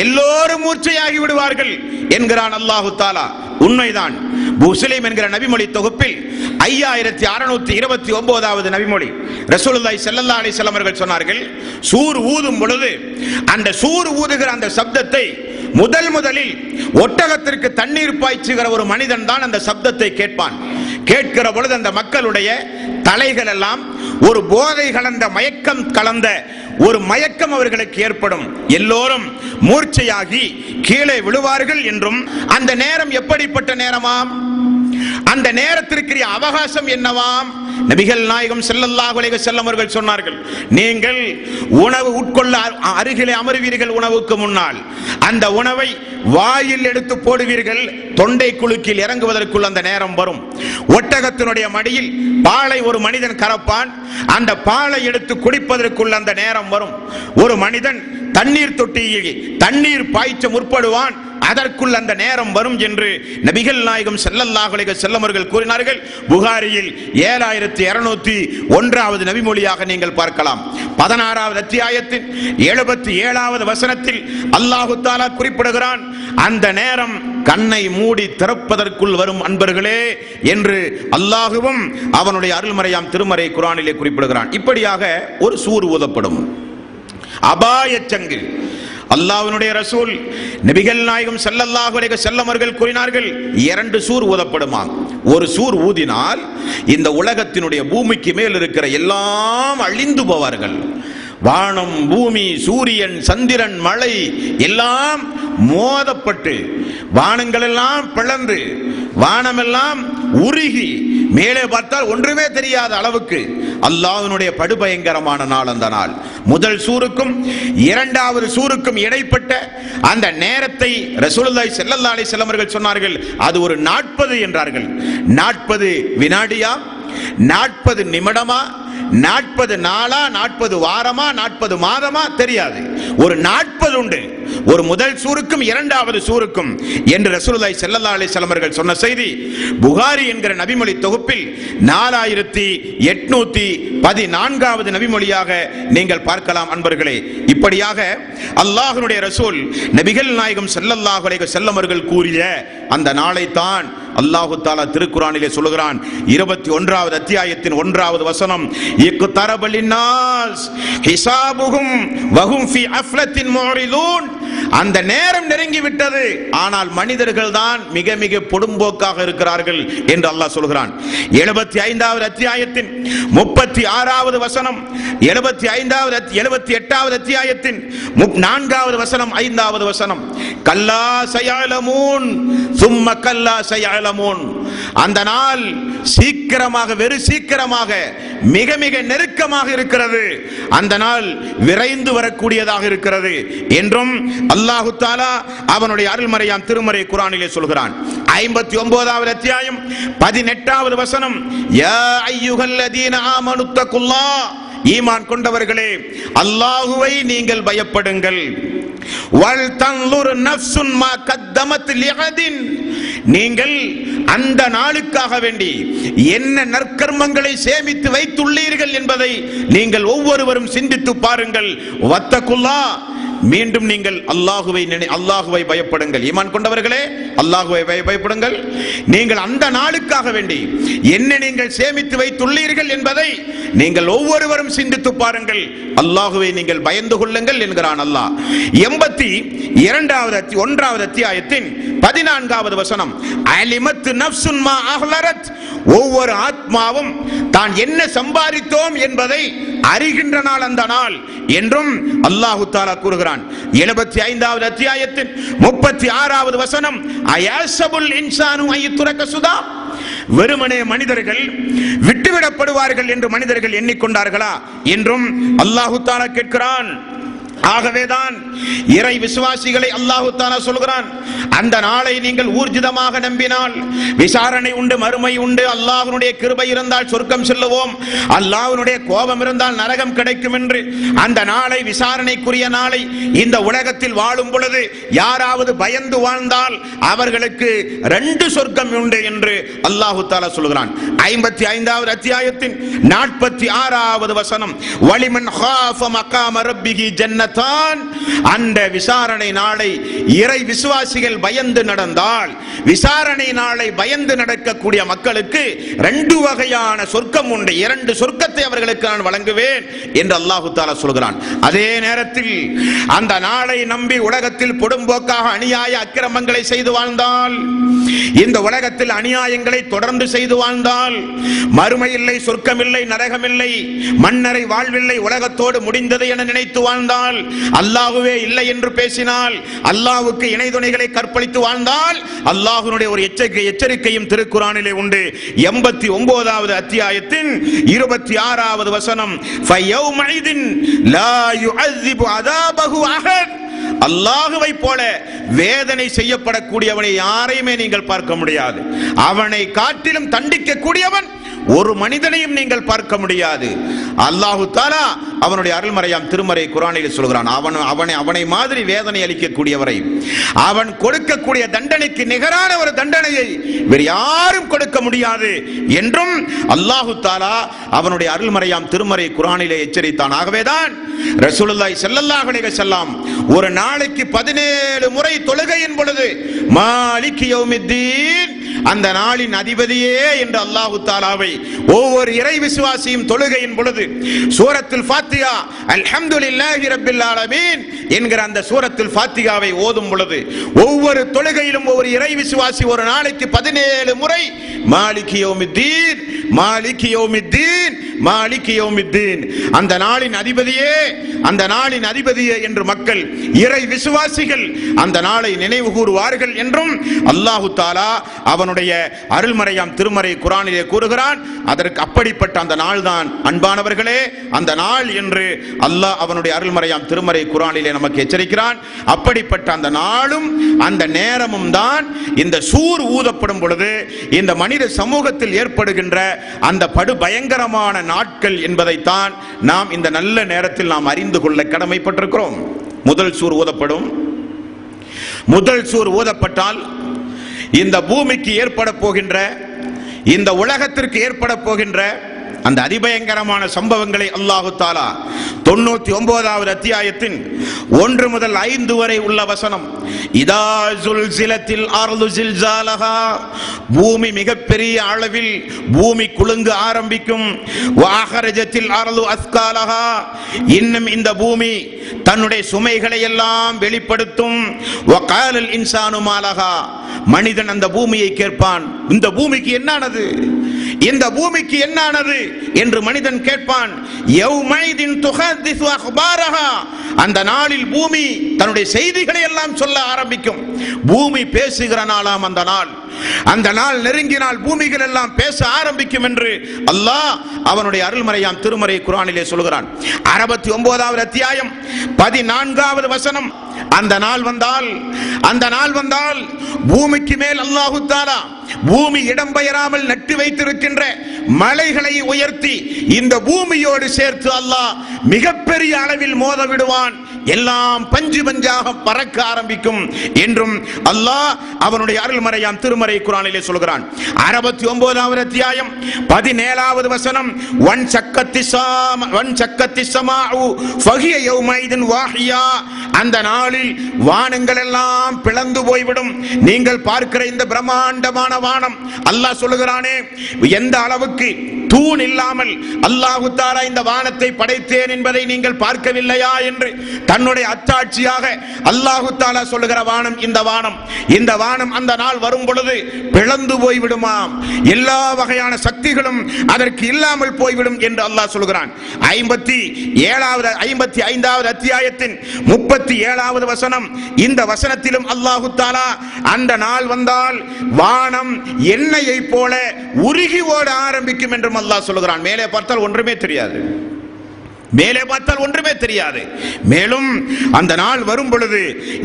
[SPEAKER 2] எல்லோரும் மூர்ச்சையாகி விடுவார்கள் என்கிறான் அல்லாஹு தஆலா. உண்மைதான். முஸ்லிம் என்கிற நபிமொழி தொகுப்பில் 5629வது நபிமொழி ரசூலுல்லாஹி ஸல்லல்லாஹு அலைஹி வஸல்லம் அவர்கள் சொன்னார்கள், சூர் ஊதும் பொழுது அந்த சூர் ஊதுகிற அந்த சப்தத்தை முதலில் ஒட்டகத்திற்கு தண்ணீர் பாய்ச்சுகிற ஒரு மனிதன் தான் அந்த சப்தத்தை கேட்பான். கேட்கிற பொழுது அந்த மக்களுடைய தலைகள் எல்லாம் ஒரு போதை கலந்த மயக்கம் கலந்த ஒரு மயக்கம் அவர்களுக்கு ஏற்படும். எல்லோரும் மூர்ச்சையாகி கீழே விழுவார்கள் என்றும், அந்த நேரம் எப்படிப்பட்ட நேரமாம், அந்த நேரத்திற்கு அவகாசம் என்னவாம், நபிகள் நாயகம் ஸல்லல்லாஹு அலைஹி வஸல்லம் அவர்கள் சொன்னார்கள், நீங்கள் உணவு உட்கொள்ள அருகிலே அமர்வீர்கள். உணவுக்கு முன்னால் அந்த உணவை வாயில் எடுத்து போடுவீர்கள். தொண்டை குலுக்கில் இறங்குவதற்குள் அந்த நேரம் வரும். ஒட்டகத்தினுடைய மடியில் பாலை ஒரு மனிதன் கறப்பான். அந்த பாலை எடுத்து குடிப்பதற்குள் அந்த நேரம் வரும். ஒரு மனிதன் தண்ணீர் தொட்டியில் தண்ணீர் பாய்ச்ச முற்படுவான். அதற்குள் அந்த நேரம் வரும் என்று நபிகள் நாயகம் ஸல்லல்லாஹு அலைஹி வஸல்லம் அவர்கள் கூறினார்கள். புகாரியில் 7201வது நபிமொழியாக நீங்கள் பார்க்கலாம். 16வது அத்தியாயத்தின் 77வது வசனத்தில் அல்லாஹு தஆலா குறிப்பிடுகிறான், அந்த நேரம் கண்ணை மூடி திறப்பதற்குள் வரும் அன்பர்களே என்று அல்லாஹுவும் அவனுடைய அருள்மறையாம் திருமறை குர்ஆனிலே குறிப்பிடுகிறான். இப்படியாக ஒரு சூர் ஊதப்படும், அபாயச்சங்கு. அல்லாஹ்வுடைய ரசூல் நபிகள் நாயகம் ஸல்லல்லாஹு அலைஹி வஸல்லம் அவர்கள் கூறினார்கள், 2 சூர் ஊதப்படுமா. ஒரு சூர் ஊதினால் இந்த உலகத்தினுடைய பூமிக்கு மேல் இருக்கிற எல்லாம் அழிந்து போவார்கள். வானம், பூமி, சூரியன், சந்திரன், மழை எல்லாம் மோதப்பட்டு வானங்கள் எல்லாம் பிளந்து வானமெல்லாம் உருகி மேலே பார்த்தால் ஒன்றுமே தெரியாத அளவுக்கு அல்லாஹ்வுடைய படுபயங்கரமான நாள் அந்த நாள். முதல் சூருக்கும் 2வது சூருக்கும் இடைப்பட்ட அந்த நேரத்தை ரசூலுல்லாஹி ஸல்லல்லாஹு அலைஹி வஸல்லம் அவர்கள் சொன்னார்கள், அது ஒரு 40 என்றார்கள். 40 வினாடியா, 40 நிமிடமா, 40 நாளா, 40 வாரமா, 40 மாதமா தெரியாது. ஒரு 40 உண்டு, ஒரு முதல் சூருக்கும் 2வது சூருக்கும் என்று ரசூலுல்லாஹி ஸல்லல்லாஹு அலைஹி வஸல்லம் அவர்கள் சொன்ன செய்தி புகாரி என்கிற நபிமொழி தொகுப்பில் 4814வது நபிமொழியாக நீங்கள் பார்க்கலாம். அன்பர்களே, இப்படியாக அல்லாஹ்வுடைய ரசூல் நபிகள் நாயகம் ஸல்லல்லாஹு அலைஹி வஸல்லம் அவர்கள் கூறிய அந்த நாளை தான் அல்லாஹு தஆலா திருக்குர்ஆனிலே சொல்கிறான் 21வது அத்தியாயத்தின் 1வது வசனம், இக்தரப லின்னாஸ் ஹிசாபுஹும் வஹும் ஃபீ அஃப்லத்தின் முரிலூன். அந்த நேரம் நெருங்கி விட்டது, ஆனால் மனிதர்கள் தான் மிக மிக பொடும்போக்காக இருக்கிறார்கள் என்று அல்லாஹ் சொல்கிறான். 75வது அத்தியாயத்தின் 36வது வசனம், 78வது அத்தியாயத்தின் 4வது வசனம், 5வது வசனம், கல்லா சயலமூன் சும்ம கல்லா சயலமூன். அந்த நாள் சீக்கிரமாக, வெறு சீக்கிரமாக, மிக மிக நெருக்கமாக இருக்கிறது. அந்த நாள் விரைந்து வரக்கூடியதாக இருக்கிறது என்றும் அல்லாஹு தஆலா அவனுடைய அருள்மறையாம் திருமறை குர்ஆனிலே சொல்கிறான். 59வது அத்தியாயம் 18வது வசனம், யா அய்யுஹல்லதீன ஆமனு தக்குல்லாஹ், ஈமான் கொண்டவர்களே அல்லாஹுவை நீங்கள் பயப்படுங்கள். வல் தன்லுர் நஃப்சுன் மா கத்தமத் லிகதின், நீங்கள் அந்த நாளுக்காக வேண்டி என்ன நற்கர்மங்களை சேமித்து வைத்துள்ளீர்கள் என்பதை நீங்கள் ஒவ்வொருவரும் சிந்தித்து பாருங்கள். வத்தகுல்லாஹ், மீண்டும் நீங்கள் அல்லாஹுவை பயப்படுங்கள். ஈமான் கொண்டவர்களே அல்லாஹுவை பயப்படுங்கள். நீங்கள் அந்த நாளுக்காக வேண்டி என்ன நீங்கள் சேமித்து வைத்துள்ளீர்கள் என்பதை நீங்கள் ஒவ்வொருவரும் சிந்தித்து பாருங்கள். அல்லாஹுவை நீங்கள் பயந்து கொள்ளுங்கள் என்கிறான் அல்லாஹ். 82வது அத்தியாயத்தின் 14வது வசனம், அலிமத் நஃப்சுன் மா அஹ்லரத், ஒவ்வொரு ஆத்மாவும் தான் என்ன சம்பாதித்தோம் என்பதை அறிகின்ற நாள் அந்த நாள் என்றும் அல்லாஹு தஆலா கூறுகிறான். 75வது அத்தியாயத்தின் 36வது வசனம், அயஸபுல் இன்சானு அய்யுத்ரக சுதா, வெறுமனே மனிதர்கள் விட்டுவிடப்படுவார்கள் என்று மனிதர்கள் எண்ணிக்கொண்டார்களா என்றும் அல்லாஹு தஆலா கேட்கிறான். ஆகவேதான் இறை விசுவாசிகளை அல்லாஹு தஆலா சொல்கிறான், அந்த நாளை நீங்கள் ஊர்ஜிதமாக நம்பினால் விசாரணை உண்டு, மறுமை உண்டு, அல்லாஹ்வுடைய கிருபை இருந்தால் சொர்க்கம் செல்லுவோம், அல்லாஹ்வுடைய கோபம் இருந்தால் நரகம் கிடைக்கும் என்று அந்த நாளை, விசாரணைக்குரிய நாளை இந்த உலகத்தில் வாழும் பொழுது யாராவது பயந்து வாழ்ந்தால் அவர்களுக்கு 2 சொர்க்கம் உண்டு என்று அல்லாஹு தஆலா சொல்கிறான். 55வது அத்தியாயத்தின் 46வது வசனம், வலிமன் காஃப மகாம ரப்பிஹி ஜன்னத், அந்த விசாரணை நாளை இறை விசுவாசிகள் பயந்து நடந்தால், விசாரணை நாளை பயந்து நடக்கக்கூடிய மக்களுக்கு 2 வகையான சொர்க்கம் உண்டு, 2 சொர்க்கத்தை அவர்களுக்கு நான் வழங்குவேன் என்று அல்லாஹு தஆலா சொல்கிறான். அதே நேரத்தில் அந்த நாளை நம்பி உலகத்தில் பொடும்போக்காக அநியாய அக்கிரமங்களை செய்து வாழ்ந்தால், இந்த உலகத்தில் அநியாயங்களை தொடர்ந்து செய்து வாழ்ந்தால், மறுமை இல்லை, சொர்க்கம் இல்லை, நரகம் இல்லை, மன்னரை வாழ்வில்லை, உலகத்தோடு முடிந்தது என நினைத்து வாழ்ந்தால், அல்லாஹ்வே இல்லை என்று பேசினால், அல்லாஹ்வுக்கு இணை துணைகளை கற்பழித்து வாழ்ந்தால், அல்லாஹ்வுடைய ஒரு எச்சரிக்கையும் திருக்குர்ஆனிலே உண்டு. 89வது அத்தியாயத்தின் 26வது வசனம், ஃபயௌமைதின் லா யுஅஸிபு அஸாபஹு அஹத், அல்லாஹுவை போல வேதனை செய்யப்படக்கூடியவனை யாரையுமே நீங்கள் பார்க்க முடியாது. அவனை காட்டிலும் தண்டிக்கக்கூடியவன் ஒரு மனிதனையும் நீங்கள் பார்க்க முடியாது. அல்லாஹு தஆலா அவனுடைய அருள்மறையாம் திருமறை குர்ஆனில் சொல்கிறான், அவனை மாதிரி வேதனை அளிக்கக்கூடியவரை, அவன் கொடுக்கக்கூடிய தண்டனைக்கு நிகரான ஒரு தண்டனையை வேறு யாரும் கொடுக்க முடியாது என்றும் அல்லாஹு தஆலா அவனுடைய அருள்மறையாம் திருமறை குர்ஆனிலே எச்சரித்தான். ஆகவேதான் ரசூலுல்லாஹி ஸல்லல்லாஹு அலைஹி வஸல்லம் ஒரு நாளைக்கு 17 முறை தொழுகையின் பொழுது மாலிக் யௌமித்தீன், அந்த நாளின் அதிபதியே என்று அல்லாஹு தஆலாவை ஒவ்வொரு இறை விசுவாசியும் தொழுகையின் பொழுது சூரத்துல் ஃபாத்திஹா அல்ஹம்துலில்லாஹி ரப்பில் ஆலமீன் என்கிற அந்த சூரத்துல் ஃபாத்திஹாவை ஓதும் பொழுது ஒவ்வொரு தொழுகையிலும் ஒவ்வொரு இறை விசுவாசி ஒரு நாளைக்கு 17 முறை மாலிக் யௌமித்தீன், மாலிக் யௌமித்தீன், மாலிக் யௌமித்தீன், அந்த நாளின் அதிபதியே, அந்த நாளின் அதிபதியே என்று மக்கள் இறை விசுவாசிகள் அந்த நாளை நினைவு கூறுவார்கள் என்றும் அல்லாஹு தஆலா அவனுடைய அருள்மறையாம் திருமறை குர்ஆனிலே கூறுகிறான். அதற்கு அப்படிப்பட்ட அந்த நாள் தான் அன்பானவர்களே அந்த நாள் என்று அல்லாஹ் அவனுடைய அருள்மறையாம் திருமறை குர்ஆனிலே நமக்கு எச்சரிக்கிறான். அப்படிப்பட்ட அந்த நாளும் அந்த நேரமும் தான் இந்த சூர் ஊதப்படும் பொழுது இந்த மனித சமூகத்தில் ஏற்படுகின்ற அந்த படு பயங்கரமான நாட்கள் என்பதைத்தான் நாம் இந்த நல்ல நேரத்தில் நாம் அறிந்து கொள்ள கடமைப்பட்டிருக்கிறோம். முதல் சூர் ஊதப்படும். முதல் சூர் ஊதப்பட்டால் இந்த பூமிக்கு ஏற்பட போகின்ற, இந்த உலகத்திற்கு ஏற்பட போகின்ற அந்த அதிபயங்கரமான சம்பவங்களை அல்லாஹு தஆலா 99வது அத்தியாயத்தின் 1 முதல் 5 வரை உள்ள வசனம், இதா ஸுல்ஸிலத்தில் அர்து ஸில்ஸாலஹா, பூமி மிகப்பெரிய அளவில் பூமி குலுங்க ஆரம்பிக்கும். வ அஹ்ரஜத்தில் அர்து அஸ்காலஹா, இன்னும் இந்த பூமி தன்னுடைய சுமைகளை எல்லாம் வெளிப்படுத்தும். வ காலல் இன்சானு மாலஹா, மனிதன் அந்த பூமியை கேட்பான், இந்த பூமிக்கு என்னானது, இந்த பூமிக்கு என்னானது என்று மனிதன் கேட்பான். யௌமைதின் துஹதிஸு அக்பாரஹா, அந்த நாளில் பூமி தன்னுடைய செய்திகளை எல்லாம் சொல்ல ஆரம்பிக்கும். பூமி பேசுகிற நாளாம் அந்த நாள். அந்த நாள் நெருங்கினால் பூமிகள் எல்லாம் பேச ஆரம்பிக்கும் என்று அல்லாஹ் அவனுடைய அருள்மறையாம் திருமறை குர்ஆனிலே சொல்கிறான். 69வது அத்தியாயம் 14வது வசனம், அந்த நாள் வந்தால், அந்த நாள் வந்தால் பூமிக்கு மேல் அல்லாஹு தஆலா பூமி இடம்பெயராமல் நட்டு வைத்திருக்கின்ற மலைகளை உயர்த்தி இந்த பூமியோடு சேர்த்து அல்லாஹ் மிகப்பெரிய அளவில் மோத விடுவான். எல்லாம் பஞ்சு பஞ்சாக பறக்க ஆரம்பிக்கும் என்றும் அல்லாஹ் அவனுடைய அருள்மறையாம் திருமறை குர்ஆனிலே சொல்கிறான். 69வது அத்தியாயம் 17வது வசனம், வன் சக்கத்தி ஸமாஉ ஃபஹிய யௌமைதின் வாஹியா, அந்த நாளில் வானங்கள் எல்லாம் பிளந்து போய்விடும். நீங்கள் பார்க்கிற இந்த பிரம்மாண்டமான வானம், அல்லாஹ் சொல்லுகிறானே, எந்த அளவுக்கு தூண் இல்லாமல் அல்லாஹு தஆலா இந்த வானத்தை படைத்தேன் என்பதை நீங்கள் பார்க்கவில்லையா என்று தன்னுடைய அத்தாட்சியாக அல்லாஹு தஆலா சொல்லுகிற வானம் இந்த வானம். இந்த வானம் அந்த நாள் வரும் பொழுது பிளந்து போய்விடுமாம். எல்லா வகையான சக்திகளும் அதற்கு இல்லாமல் போய்விடும் என்று அல்லாஹ் சொல்கிறான். 55வது அத்தியாயத்தின் 37வது வசனம், இந்த வசனத்திலும் அல்லாஹு தஆலா அந்த நாள் வந்தால் வானம் எண்ணெயை போல உருகி ஓட ஆரம்பிக்கும் என்றும் அல்லாஹ் சொல்கிறான். மேலே பார்த்தால் ஒன்றுமே தெரியாது, மேலே பார்த்தால் ஒன்றுமே தெரியாது. மேலும் அந்த நாள் வரும் பொழுது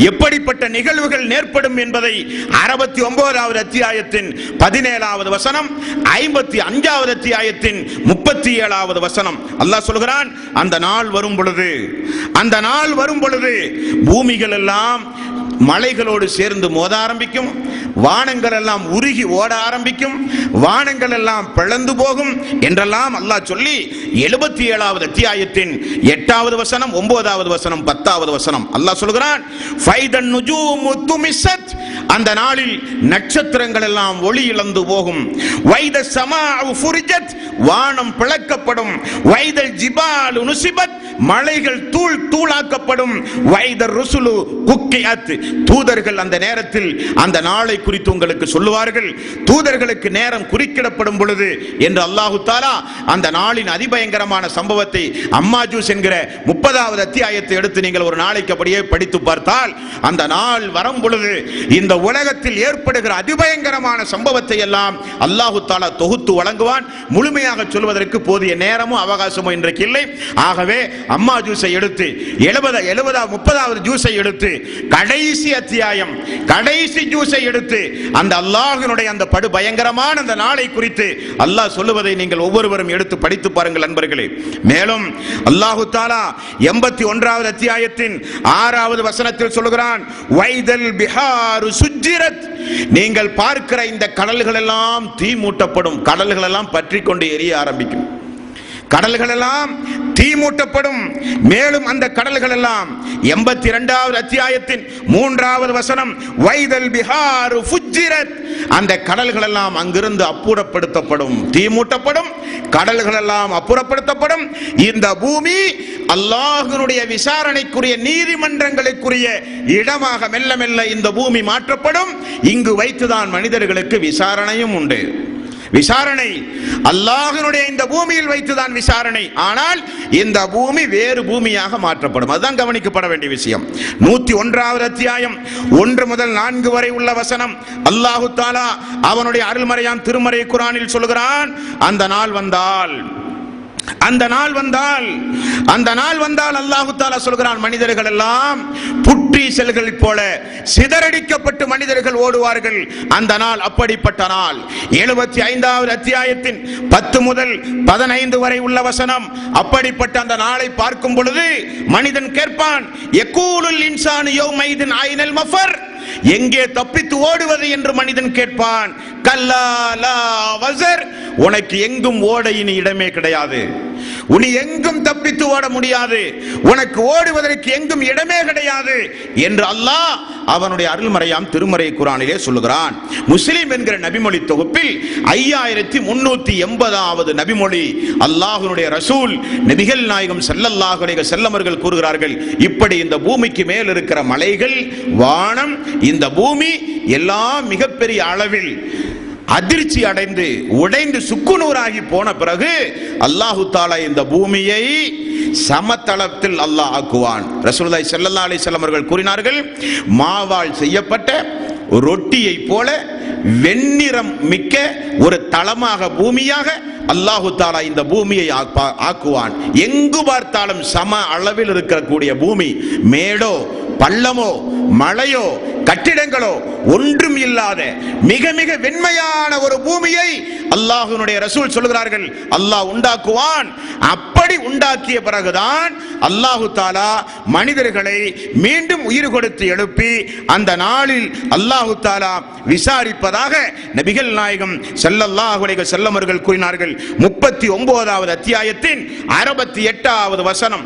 [SPEAKER 2] எப்படிப்பட்ட நிகழ்வுகள் நேர்படும் என்பதை 69வது அத்தியாயத்தின் 17வது வசனம், 55வது அத்தியாயத்தின் 37வது வசனம் அல்லாஹ் சொல்கிறான். அந்த நாள் வரும் பொழுது, அந்த நாள் வரும் பொழுது பூமிகள் எல்லாம் மலைகளோடு சேர்ந்து மோத ஆரம்பிக்கும், வானங்கள் எல்லாம் உருகி ஓட ஆரம்பிக்கும், வானங்கள் எல்லாம் பிளந்து போகும் என்றெல்லாம் அல்லாஹ் சொல்லி 77வது அத்தியாயத்தின் 8வது வசனம், 9வது வசனம், 10வது வசனம் அல்லாஹ் சொல்கிறான். ஃபைதன் நுஜூமு துமிஸத், அந்த நாளில் நட்சத்திரங்கள் எல்லாம் ஒளி இழந்து போகும். வைத ஸமாஉ ஃபுரிஜத், வானம் பிளக்கப்படும். வைதல் ஜிபாலு நுஸிபத், மலைகள் தூள் தூளாக்கப்படும். வைதர் ருசுலு குக்கியத், தூதர்கள் அந்த நேரத்தில் அந்த நாளை குறித்து உங்களுக்கு சொல்லுவார்கள். தூதர்களுக்கு நேரம் குறிக்கிடப்படும் பொழுது என்று அல்லாஹு தஆலா அந்த நாளின் அதிபயங்கரமான சம்பவத்தை அம்மாஜூஸ் என்கிற 30வது அத்தியாயத்தை எடுத்து நீங்கள் ஒரு நாளைக்கு அப்படியே படித்து பார்த்தால் அந்த நாள் வரும் பொழுது இந்த உலகத்தில் ஏற்படுகிற அதிபயங்கரமான சம்பவத்தை எல்லாம் அல்லாஹு தஆலா தொகுத்து வழங்குவான். முழுமையாக சொல்வதற்கு போதிய நேரமும் அவகாசமும் இன்றைக்கு இல்லை. ஆகவே அம்மாஜூஸை எடுத்து 30வது ஜூஸை எடுத்து கடைசி அத்தியாயம் கடைசி ஜூஸை எடுத்து அந்த அல்லாஹ்வினுடைய அந்த படு பயங்கரமான அந்த நாளை குறித்து அல்லாஹ் சொல்லுவதை நீங்கள் ஒவ்வொருவரும் எடுத்து படித்து பாருங்கள் நண்பர்களே. மேலும் அல்லாஹு தஆலா 81வது அத்தியாயத்தின் 6வது வசனத்தில் சொல்கிறான், வைதல் பிஹாரு சுஜ்ஜிரத், நீங்கள் பார்க்கிற இந்த கடல்கள் எல்லாம் தீ மூட்டப்படும். கடல்கள் எல்லாம் பற்றி கொண்டு எரிய ஆரம்பிக்கும், கடல்கள் எல்லாம் தீ மூட்டப்படும். மேலும் அந்த கடல்கள் எல்லாம் 82வது அத்தியாயத்தின் 3வது வசனம், வைதல் பிஹாரு ஃபுஜ்ஜிரத், அந்த கடல்கள் எல்லாம் அங்கிருந்து அப்புறப்படுத்தப்படும், தீ மூட்டப்படும், கடல்கள் எல்லாம் அப்புறப்படுத்தப்படும். இந்த பூமி அல்லாஹ்வுடைய விசாரணைக்குரிய நீதிமன்றங்களுக்குரிய இடமாக மெல்ல மெல்ல இந்த பூமி மாற்றப்படும். இங்கு வைத்துதான் மனிதர்களுக்கு விசாரணையும் உண்டு. விசாரணை அல்லாஹ்வுடைய இந்த பூமியில் வைத்துதான் விசாரணை. ஆனால் இந்த பூமி வேறு பூமியாக மாற்றப்படும். அதுதான் கவனிக்கப்பட வேண்டிய விஷயம். 101வது அத்தியாயம் 1 முதல் 4 வரை உள்ள வசனம் அல்லாஹு தஆலா அவனுடைய அருள்மறையாம் திருமறை குர்ஆனில் சொல்கிறான், அந்த நாள் வந்தால், அந்த நாள் வந்தால், அந்த நாள் வந்தால் அல்லாஹு தஆலா சொல்கிறான், மனிதர்கள் எல்லாம் புற்றி செல்கள் போல சிதறடிக்கப்பட்டு மனிதர்கள் ஓடுவார்கள். அந்த நாள் அப்படிப்பட்ட நாள். 75வது அத்தியாயத்தின் 10 முதல் 15 வரை உள்ள வசனம் அப்படிப்பட்ட அந்த நாளை பார்க்கும் பொழுது மனிதன் கேட்பான், யகூலுல் இன்சானு யௌமைதின் ஐனல் மஃபர், எங்கே தப்பித்து ஓடுவது என்று மனிதன் கேட்பான். கல்லா லா வஸர், உனக்கு எங்கும் ஓட இனி இடமே கிடையாது. உனி எங்கும் தப்பித்து ஓட முடியாது, உனக்கு ஓடுவதற்கு எங்கும் இடமே கிடையாது என்று அல்லாஹ் அவனுடைய அருள்மறையாம் திருமறை குர்ஆனிலே சொல்லுகிறான். முஸ்லிம் என்கிற நபிமொழி தொகுப்பில் 5380வது நபிமொழி அல்லாஹ்வுடைய ரசூல் நபிகள் நாயகம் ஸல்லல்லாஹு அலைஹி வஸல்லம் அவர்கள் கூறுகிறார்கள், இப்படி இந்த பூமிக்கு மேல் இருக்கிற மலைகள், வானம், இந்த பூமி எல்லாம் மிகப்பெரிய அளவில் அதிர்ச்சி அடைந்து உடைந்து சுக்குநூறாகி போன பிறகு அல்லாஹு தஆலா இந்த பூமியை சமதளத்தில் அல்லாஹ் ஆக்குவான். ரசூலுல்லாஹி ஸல்லல்லாஹு அலைஹி வஸல்லம் அவர்கள் கூறினார்கள், மாவால் செய்யப்பட்ட ரொட்டியை போல வெண்ணிறம் மிக்க ஒரு தளமாக, பூமியாக அல்லாஹு தஆலா இந்த பூமியை ஆக்குவான். எங்கு பார்த்தாலும் சம அளவில் இருக்கக்கூடிய பூமி, மேடோ பள்ளமோ மலையோ கட்டிடங்களோ ஒன்றும் இல்லாத மிக மிக வெண்மையான ஒரு பூமியை அல்லாஹ்வுடைய ரசூல் சொல்கிறார்கள் அல்லாஹ் உண்டாக்குவான். அப்படி உண்டாக்கிய பிறகுதான் அல்லாஹு தஆலா மனிதர்களை மீண்டும் உயிர் கொடுத்து எழுப்பி அந்த நாளில் அல்லாஹு தஆலா விசாரிப்பதாக நபிகள் நாயகம் ஸல்லல்லாஹு அலைஹி வஸல்லம் அவர்கள் கூறினார்கள். 39வது அத்தியாயத்தின் 68வது வசனம்,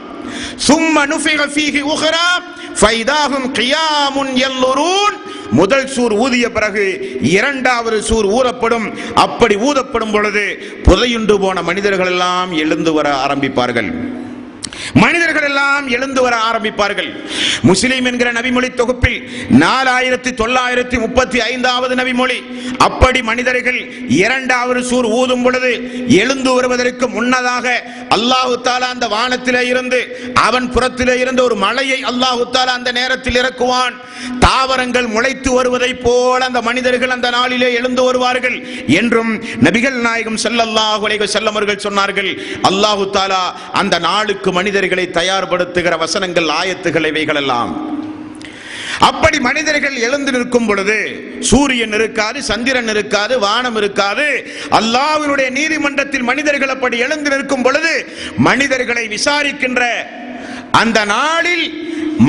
[SPEAKER 2] சும்ம நுஃபிக ஃபீஹி உக்ரா ஃபைதாஹும் கியாமுன் யன்லுரூன். முதல் சூர் ஊதிய பிறகு இரண்டாவது சூர் ஊதப்படும். அப்படி ஊதப்படும் பொழுது புதையுண்டு போன மனிதர்கள் எல்லாம் எழுந்து வர ஆரம்பிப்பார்கள். மனிதர்கள் எல்லாம் எழுந்து வர ஆரம்பிப்பார்கள். முஸ்லிம் என்கிற நபிமொழி தொகுப்பில் 4935வது நபிமொழி, அப்படி மனிதர்கள் இரண்டாவது சூர் ஊதும் பொழுது எழுந்து வருவதற்கு முன்னதாக அல்லாஹு தஆலா அந்த வானத்திலே இருந்து, அவன் புறத்திலே இருந்து ஒரு மலையை அல்லாஹு தஆலா அந்த நேரத்தில் இறக்குவான். தாவரங்கள் முளைத்து வருவதை போல அந்த மனிதர்கள் அந்த நாளிலே எழுந்து வருவார்கள் என்றும் நபிகள் நாயகம் ஸல்லல்லாஹு அலைஹி வஸல்லம் அவர்கள் சொன்னார்கள். அல்லாஹு தஆலா அந்த நாளுக்கு மனிதர்களை தயார்படுத்துகிற வசனங்கள், ஆயத்துகள் இவைகளெல்லாம். அப்படி மனிதர்கள் எழுந்து நிற்கும் பொழுது சூரியன் இருக்காது, சந்திரன் இருக்காது, வானம் இருக்காது. அல்லாஹ்வுடைய நீதிமன்றத்தில் மனிதர்கள் அப்படி எழுந்து நிற்கும் பொழுது மனிதர்களை விசாரிக்கின்ற அந்த நாளில்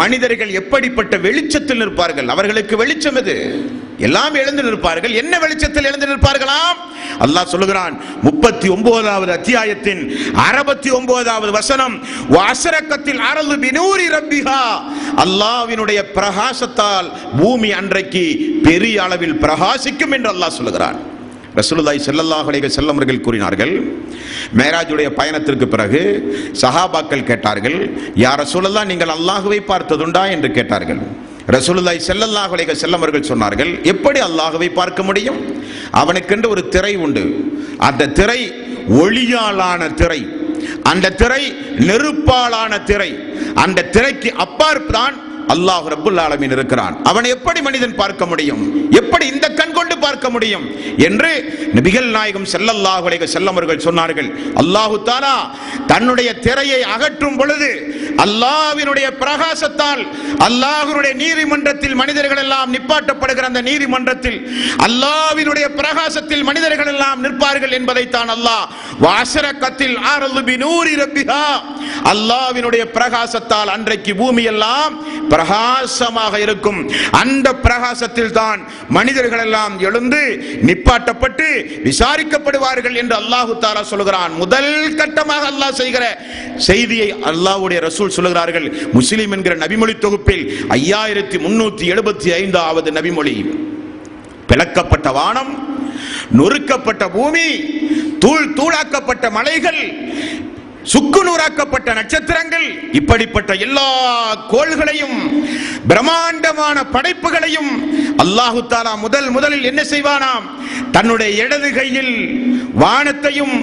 [SPEAKER 2] மனிதர்கள் எப்படிப்பட்ட வெளிச்சத்தில் நிற்பார்கள்? அவர்களுக்கு வெளிச்சம் எது? எல்லாம் எழுந்து நிற்பார்கள். என்ன வெளிச்சத்தில் எழுந்து நிற்பார்களாம்? அல்லாஹ் சொல்லுகிறான் 39வது அத்தியாயத்தின் 69வது வசனம், வஅஸ்ரகத்தில் அர்து பினூரி ரப்பிஹா. அல்லாஹ்வினுடைய பிரகாசத்தால் பூமி அன்றைக்கு பெரிய அளவில் பிரகாசிக்கும் என்று அல்லாஹ் சொல்லுகிறான். ரசூலுல்லாஹி ஸல்லல்லாஹு அலைஹி வஸல்லம் அவர்கள் கூறினார்கள், மேராஜுடைய பயணத்திற்கு பிறகு சஹாபாக்கள் கேட்டார்கள், யா ரசூலல்லாஹ், நீங்கள் அல்லாஹ்வை பார்த்ததுண்டா என்று கேட்டார்கள். ரசூலுல்லாஹி ஸல்லல்லாஹு அலைஹி வஸல்லம் அவர்கள் சொன்னார்கள், எப்படி அல்லாஹ்வை பார்க்க முடியும்? அவனுக்கென்று ஒரு திரை உண்டு. அந்த திரை ஒளியாலான திரை, அந்த திரை நெருப்பாலான திரை. அந்த திரைக்கு அப்பாற்பதான் அல்லாஹ் ரப்புல் ஆலமீன் இருக்கிறான். அவனை எப்படி மனிதன் பார்க்க முடியும்? எப்படி இந்த கண் கொண்டு பார்க்க முடியும் என்று நபிகள் நாயகம் ஸல்லல்லாஹு அலைஹி வஸல்லம் அவர்கள் சொன்னார்கள். அல்லாஹ் தஆலா தன்னுடைய திரையை அகற்றும் பொழுது அல்லாஹ்வினுடைய பிரகாசத்தால் அல்லாஹ்வுடைய நீதிமன்றத்தில் மனிதர்கள் எல்லாம் நிப்பாட்டப்படுகிற அந்த நீதிமன்றத்தில் அல்லாஹ்வினுடைய பிரகாசத்தில் மனிதர்கள் எல்லாம் நிற்பார்கள் என்பதை தான் அல்லாஹ் வஅஸ்ரகத்தில் அர்து பினூரி ரப்பிஹா. அல்லாஹ்வினுடைய பிரகாசத்தால் அன்றைக்கு பூமி எல்லாம் பிரகாசமாக இருக்கும். அந்த பிரகாசத்தில் தான் மனிதர்கள் எல்லாம் எழுந்து நிப்பாட்டப்பட்டு விசாரிக்கப்படுவார்கள் என்று அல்லாஹு தஆலா சொல்கிறான். முதல் கட்டமாக அல்லாஹ் செய்கிற செய்தியை அல்லாஹ்வுடைய ரசூல் சொல்கிறார்கள். முஸ்லிம் என்கிற நபிமொழி தொகுப்பில் 5375வது நபிமொழி, பிளக்கப்பட்ட வானம், நொறுக்கப்பட்ட பூமி, தூள் தூளாக்கப்பட்ட மலைகள், சுக்குநூறாக்கப்பட்ட நட்சத்திரங்கள், இப்படிப்பட்ட எல்லா கோள்களையும் பிரம்மாண்டமான படைப்புகளையும் அல்லாஹு தஆலா முதலில் என்ன செய்வானாம்? தன்னுடைய இடது கையில் வானத்தையும்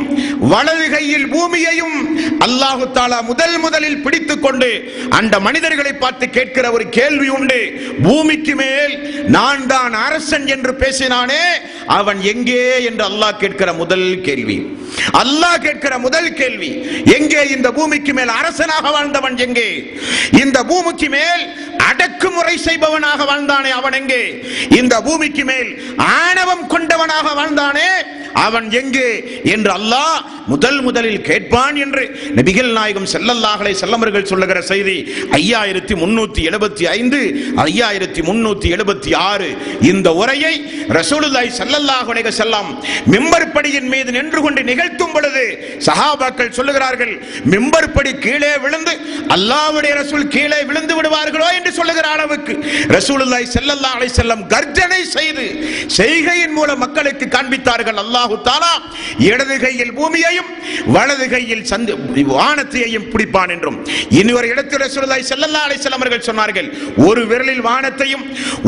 [SPEAKER 2] வலது கையில் பூமியையும் அல்லாஹு தஆலா முதலில் பிடித்துக் கொண்டு அந்த மனிதர்களை பார்த்து கேட்கிற ஒரு கேள்வி உண்டு. பூமிக்கு மேல் நான் தான் அரசன் என்று பேசினானே, அவன் எங்கே என்று அல்லாஹ் கேட்கிற முதல் கேள்வி. அல்லாஹ் கேட்கிற முதல் கேள்வி, எங்கே இந்த பூமிக்கு மேல் அரசனாக வாழ்ந்தவன் எங்கே? இந்த பூமிக்கு மேல் அடக்குமுறை செய்பவனாக வாழ்ந்தானே அவன் எங்கே? இந்த பூமிக்கு மேல் ஆணவம் கொண்டவனாக வாழ்ந்தானே அவன் எங்கே என்று அல்லாஹ் முதலில் கேட்பான் என்று நபிகள் நாயகம் ஸல்லல்லாஹு அலைஹி வஸல்லம் அவர்கள் சொல்லுகிற செய்தி 5375 5376. இந்த உரையை ரசூலுல்லாஹி ஸல்லல்லாஹு அலைஹி வஸல்லம் மிம்பர் படியின் மீது நின்று கொண்டு நிகழ்த்தும் பொழுது சஹாபாக்கள் சொல்லுகிறார்கள், மிம்பர் படி கீழே விழுந்து அல்லாஹ்வுடைய ரசூல் கீழே விழுந்து விடுவார்களோ என்று சொல்லுகிற அளவுக்கு ரசூலுல்லாஹி ஸல்லல்லாஹு அலைஹி வஸல்லம் கர்ஜனை செய்து செய்கையின் மூலம் மக்களுக்கு காண்பித்தார்கள். அல்லாஹ் தஆலா இடது கையில் பூமியையும் வலது கையில் வானத்தையும் பிடிப்பான் என்றும். இன்னொரு இடத்தில் ரசூலுல்லாஹி ஸல்லல்லாஹு அலைஹி வஸல்லம் அவர்கள் சொன்னார்கள், ஒரு விரலில் வானத்தையும்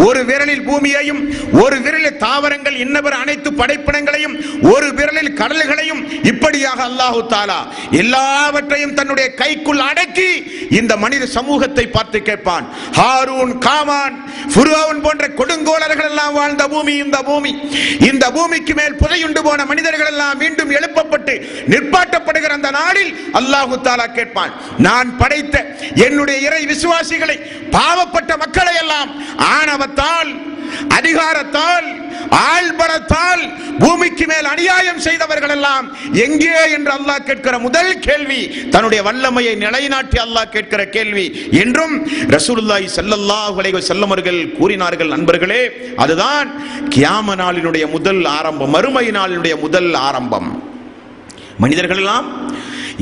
[SPEAKER 2] ஒரு விரலில் பூமியையும் ஒரு விரலில் தாவரங்கள் இன்னவர் அனைத்து படைப்பினங்களையும் ஒரு விரலில் கடல்களையும் இப்படியாக அல்லாஹ் தஆலா எல்லாவற்றையும் தன்னுடைய கைக்குள் அடக்கி இந்த மனித சமூகத்தை பார்த்து கேட்பான். ஹாரூன், காமான், ஃபிரௌன் போன்ற கொடுங்கோலர்கள் எல்லாம் வாழ்ந்த பூமி இந்த பூமி. இந்த பூமிக்கு மேல் புதையுண்டு போன மனிதர்கள் எல்லாம் மீண்டும் எழுப்பப்பட்டு நிற்பாட்டப்படுகிற அந்த நாளில் அல்லாஹ் தஆலா கேட்பான், நான் படைத்த என்னுடைய இறை விசுவாசிகளை, பாவப்பட்ட மக்களை எல்லாம் ஆணவத்தால், அதிகாரத்தால், ஆள்பலத்தால் பூமிக்கு மேல் அநியாயம் செய்தவர்கள் எல்லாம் எங்கே என்று அல்லாஹ் கேட்கிற முதல் கேள்வி, தன்னுடைய வல்லமையை நிலைநாட்டி அல்லாஹ் கேட்கிற கேள்வி என்றும் ரசூலுல்லாஹி ஸல்லல்லாஹு அலைஹி வஸல்லம் அவர்கள் கூறினார்கள். நண்பர்களே, அதுதான் கியாம நாளினுடைய முதல் ஆரம்பம், மறுமை நாளினுடைய முதல் ஆரம்பம். மனிதர்கள் எல்லாம்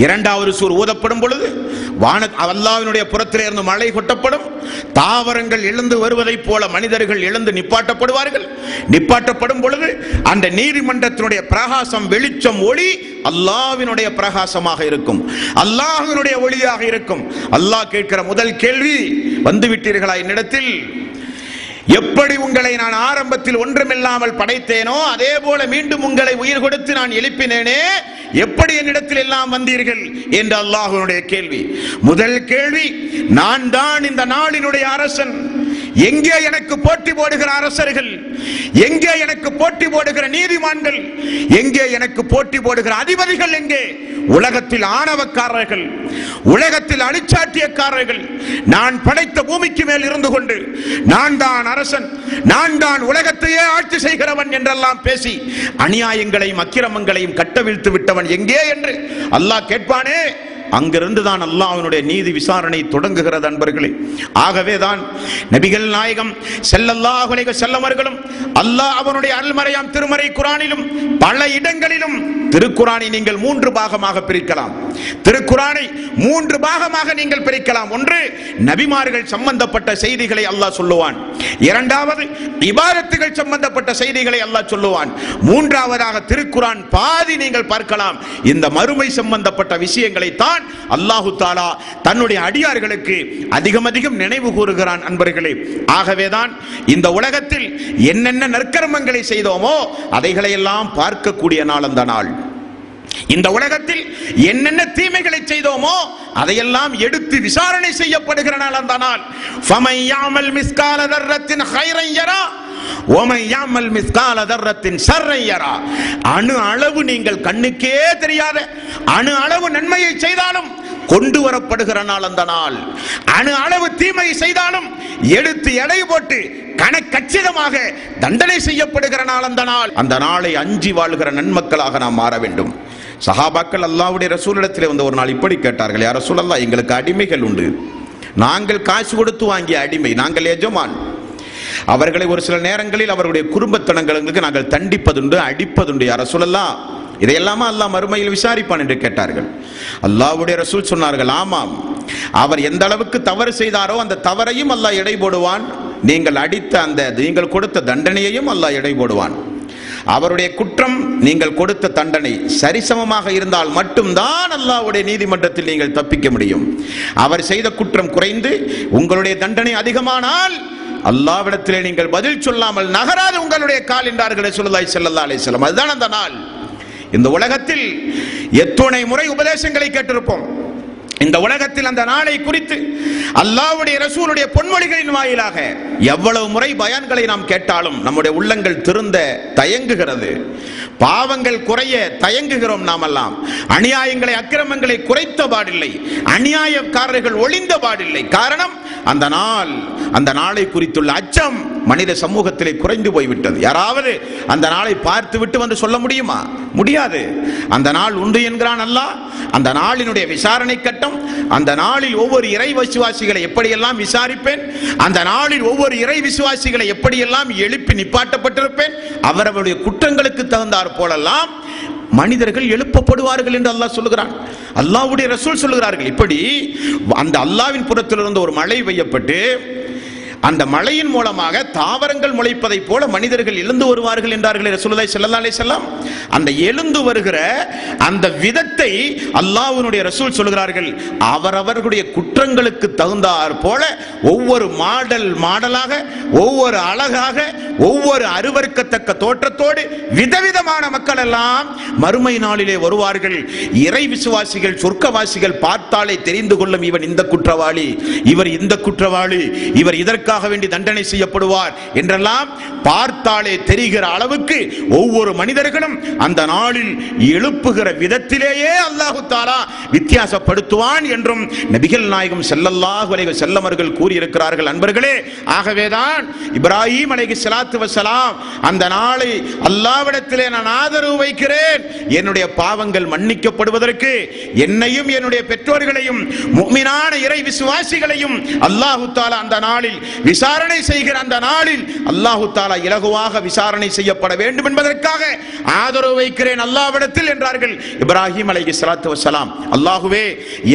[SPEAKER 2] இரண்டாவது சூர் ஊதப்படும் பொழுது அல்லாஹ்வினுடைய புறத்திலே இருந்து மழை கொட்டப்படும், தாவரங்கள் எழுந்து வருவதைப் போல மனிதர்கள் எழுந்து நிப்பாட்டப்படுவார்கள். நிப்பாட்டப்படும் பொழுது அந்த நீதிமன்றத்தினுடைய பிரகாசம், வெளிச்சம், ஒளி அல்லாஹ்வினுடைய பிரகாசமாக இருக்கும், அல்லாஹ்வினுடைய ஒளியாக இருக்கும். அல்லாஹ் கேட்கிற முதல் கேள்வி, வந்துவிட்டீர்களா என்னிடத்தில்? எப்படி உங்களை நான் ஆரம்பத்தில் ஒன்றுமில்லாமல் படைத்தேனோ அதே போல மீண்டும் உங்களை உயிர் கொடுத்து நான் எழுப்பினேனே, எப்படி என்னிடத்தில் எல்லாம் வந்தீர்கள் என்று அல்லாஹ்வுடைய கேள்வி. முதல் கேள்வி, நான் தான் இந்த நாளினுடைய அரசன். எங்கே எனக்கு போட்டி போடுகிற அரசர்கள்? எங்கே எனக்கு போட்டி போடுகிற நீதிமான்கள்? எங்கே எனக்கு போட்டி போடுகிற அதிபதிகள்? எங்கே? உலகத்தில் ஆணவக்காரர்கள், உலகத்தில் அழிச்சாட்டியக்காரர்கள். நான் படைத்த பூமிக்கு மேல் இருந்து கொண்டு நான் தான் அரசன், நான் தான் உலகத்தையே ஆட்சி செய்கிறவன் என்றெல்லாம் பேசி அநியாயங்களையும் அக்கிரமங்களையும் கட்டவிழ்த்து விட்டவன் எங்கே என்று அல்லாஹ் கேட்பானே, அங்கிருந்து தான் அல்லாஹ்வினுடைய நீதி விசாரணை தொடங்குகிறது. அன்பர்களே, ஆகவேதான் நபிகள் நாயகம் ஸல்லல்லாஹு அலைஹி வஸல்லம் அவர்களும் அல்லாஹ் அவனுடைய அருள்மறையாம் திருமறை குர்ஆனிலும் பல இடங்களிலும், திருக்குர்ஆனை நீங்கள் 3 பாகமாக பிரிக்கலாம். திருக்குர்ஆனை 3 பாகமாக நீங்கள் பிரிக்கலாம். ஒன்று, நபிமார்கள் சம்பந்தப்பட்ட செய்திகளை அல்லாஹ் சொல்லுவான். இரண்டாவது, இபாதத்துகள் சம்பந்தப்பட்ட செய்திகளை அல்லாஹ் சொல்லுவான். மூன்றாவதாக திருக்குர்ஆன் பாதி நீங்கள் பார்க்கலாம் இந்த மறுமை சம்பந்தப்பட்ட விஷயங்களை தான் அல்லாஹு தஆலா தன்னுடைய அடியார்களுக்கு அதிகம் நினைவு கூறுகிறான். அன்பர்களே, ஆகவேதான் இந்த உலகத்தில் என்னென்ன நற்கர்மங்களை செய்தோமோ அதைகளை எல்லாம் பார்க்கக்கூடிய நாள் அந்த நாள். இந்த உலகத்தில் என்னென்ன தீமைகளை செய்தோமோ அதையெல்லாம் எடுத்து விசாரணை செய்யப்படுகிற நாள் அந்த நாள். ஃபமன் யஅமல் மிஸ்கால தர்ரத்தின் கைரன் யரா வமன் யஅமல் மிஸ்கால தர்ரத்தின் ஷர்ரன் யரா. அணு அளவு நீங்கள் கண்ணுக்கே தெரியாத அணு அளவு நன்மையை செய்தாலும் கொண்டு வரப்படுகிற நாள் அந்த நாள். அணு அளவு தீமை செய்தாலும் எடுத்து எடை போட்டு கணக்கச்சிதமாக தண்டனை செய்யப்படுகிற நாள் அந்த நாள். அந்த நாளை அஞ்சி வாழ்கிற நன்மக்களாக நாம் மாற வேண்டும். சஹாபாக்கள் அல்லாஹ்வுடைய ரசூலிடத்தில் வந்து ஒரு நாள் இப்படி கேட்டார்கள், யா ரசூலல்லாஹ், எங்களுக்கு அடிமைகள் உண்டு, நாங்கள் காசு கொடுத்து வாங்கிய அடிமை, நாங்கள் எஜமான். அவர்களை ஒரு சில நேரங்களில் அவருடைய குடும்பத்தினங்களுக்கு நாங்கள் தண்டிப்பதுண்டு, அடிப்பதுண்டு. யா ரசூலல்லாஹ், இதையெல்லாமா அல்லாஹ் மறுமையில் விசாரிப்பான் என்று கேட்டார்கள். அல்லாஹ்வுடைய ரசூல் சொன்னார்கள், ஆமாம், அவர் எந்த அளவுக்கு தவறு செய்தாரோ அந்த தவறையும் அல்லாஹ் எடை போடுவான், நீங்கள் அடித்த அந்த நீங்கள் கொடுத்த தண்டனையையும் அல்லாஹ் எடை போடுவான். அவருடைய குற்றம் நீங்கள் கொடுத்த தண்டனை சரிசமமாக இருந்தால் மட்டும்தான் அல்லாஹ்வுடைய நீதிமன்றத்தில் நீங்கள் தப்பிக்க முடியும். அவர் செய்த குற்றம் குறைந்து உங்களுடைய தண்டனை அதிகமானால் அல்லாஹ்விடத்திலே நீங்கள் பதில் சொல்லாமல் நகராது உங்களுடைய கால் என்றார்கள் ரசூலுல்லாஹி ஸல்லல்லாஹு அலைஹி வஸல்லம். அதுதான் அந்த நாள். இந்த உலகத்தில் எத்தனை முறை உபதேசங்களை கேட்டிருப்போம், இந்த உலகத்தில் அந்த நாளை குறித்து அல்லாஹ்வுடைய ரசூலுடைய பொன்மொழிகளின் வாயிலாக எவ்வளவு முறை பயான்களை நாம் கேட்டாலும் நம்முடைய உள்ளங்கள் திருந்த தயங்குகிறது. பாவங்கள் குறைய தயங்குகிறோம். நாமெல்லாம் அநியாயங்களை அக்கிரமங்களை குறைத்த பாடில்லை, அநியாயக்காரர்கள் ஒளிந்த பாடில்லை. காரணம், அந்த நாளை குறித்துள்ள அச்சம் மனித சமூகத்திலே குறைந்து போய்விட்டது. யாராவது அந்த நாளை பார்த்து விட்டு வந்து சொல்ல முடியுமா? முடியாது. அந்த நாள் உண்டு என்கிறான் அல்லாஹ். அந்த நாளினுடைய விசாரணை கட்டம், அந்த நாளில் ஒவ்வொரு இறை விசுவாசிகளை எப்படியெல்லாம் விசாரிப்பேன், அந்த நாளில் ஒவ்வொரு இறை விசுவாசிகளை எப்படியெல்லாம் எழுப்பி நிப்பாட்டப்பட்டிருப்பேன், அவரவருடைய குற்றங்களுக்கு தகுந்தார் போலெல்லாம் மனிதர்கள் எழுப்பப்படுவார்கள் என்று அல்லாஹ் சொல்லுகிறான். அல்லாஹ்வுடைய ரசூல் சொல்லுகிறார்கள். இப்படி அந்த அல்லாஹ்வின் புறத்திலிருந்து ஒரு மழை பெய்யப்பட்டு அந்த மழையின் மூலமாக தாவரங்கள் முளைப்பதைப் போல மனிதர்கள் எழுந்து வருவார்கள் என்றார்கள் ரசூலுல்லாஹி ஸல்லல்லாஹு அலைஹி வஸல்லம். அந்த எழுந்து வருகிற அந்த விதத்தை அல்லாஹ்வுடைய ரசூல் சொல்கிறார்கள். அவரவர்களுடைய குற்றங்களுக்கு தகுந்தார் போல ஒவ்வொரு மாடலாக, ஒவ்வொரு அழகாக, ஒவ்வொரு அருவருக்கத்தக்க தோற்றத்தோடு விதவிதமான மக்கள் எல்லாம் மறுமை நாளிலே வருவார்கள். இறை விசுவாசிகள், சொர்க்கவாசிகள் பார்த்தாலே தெரிந்து கொள்ளும், இவன் இந்த குற்றவாளி, இவர் இந்த குற்றவாளி, இவர் இதற்கு வேண்டி தண்டனை செய்யப்படுவார் என்றெல்லாம் பார்த்தாலே தெரிகிற அளவுக்கு ஒவ்வொரு மனிதர்களும் அந்த நாளில் எழுப்புகிற விதத்திலேயே அல்லாஹு தஆலா வித்தியாசப்படுத்துவான் என்றும் நபிகள் நாயகம் ஸல்லல்லாஹு அலைஹி வஸல்லம் அவர்கள் கூறியிருக்கிறார்கள். அன்பர்களே, ஆகவேதான் இப்ராஹிம் அலைஹிஸ்ஸலாத்து வஸ்ஸலாம் அந்த நாளை அல்லாஹ்விடத்திலே நான் ஆதரவு வைக்கிறேன், என்னுடைய பாவங்கள் மன்னிக்கப்படுவதற்கு என்னையும் என்னுடைய பெற்றோர்களையும் முஃமினான இறை விசுவாசிகளையும் அல்லாஹு தஆலா அந்த நாளில் விசாரணை செய்கிற அந்த நாளில் அல்லாஹு தஆலா இலகுவாக விசாரணை செய்யப்பட வேண்டும் என்பதற்காக ஆதரவு வைக்கிறேன் அல்லாஹ்விடத்தில் என்றார்கள் இப்ராஹிம் அலைஹிஸ்ஸலாத்து வஸ்ஸலாம். அல்லாஹ்வே,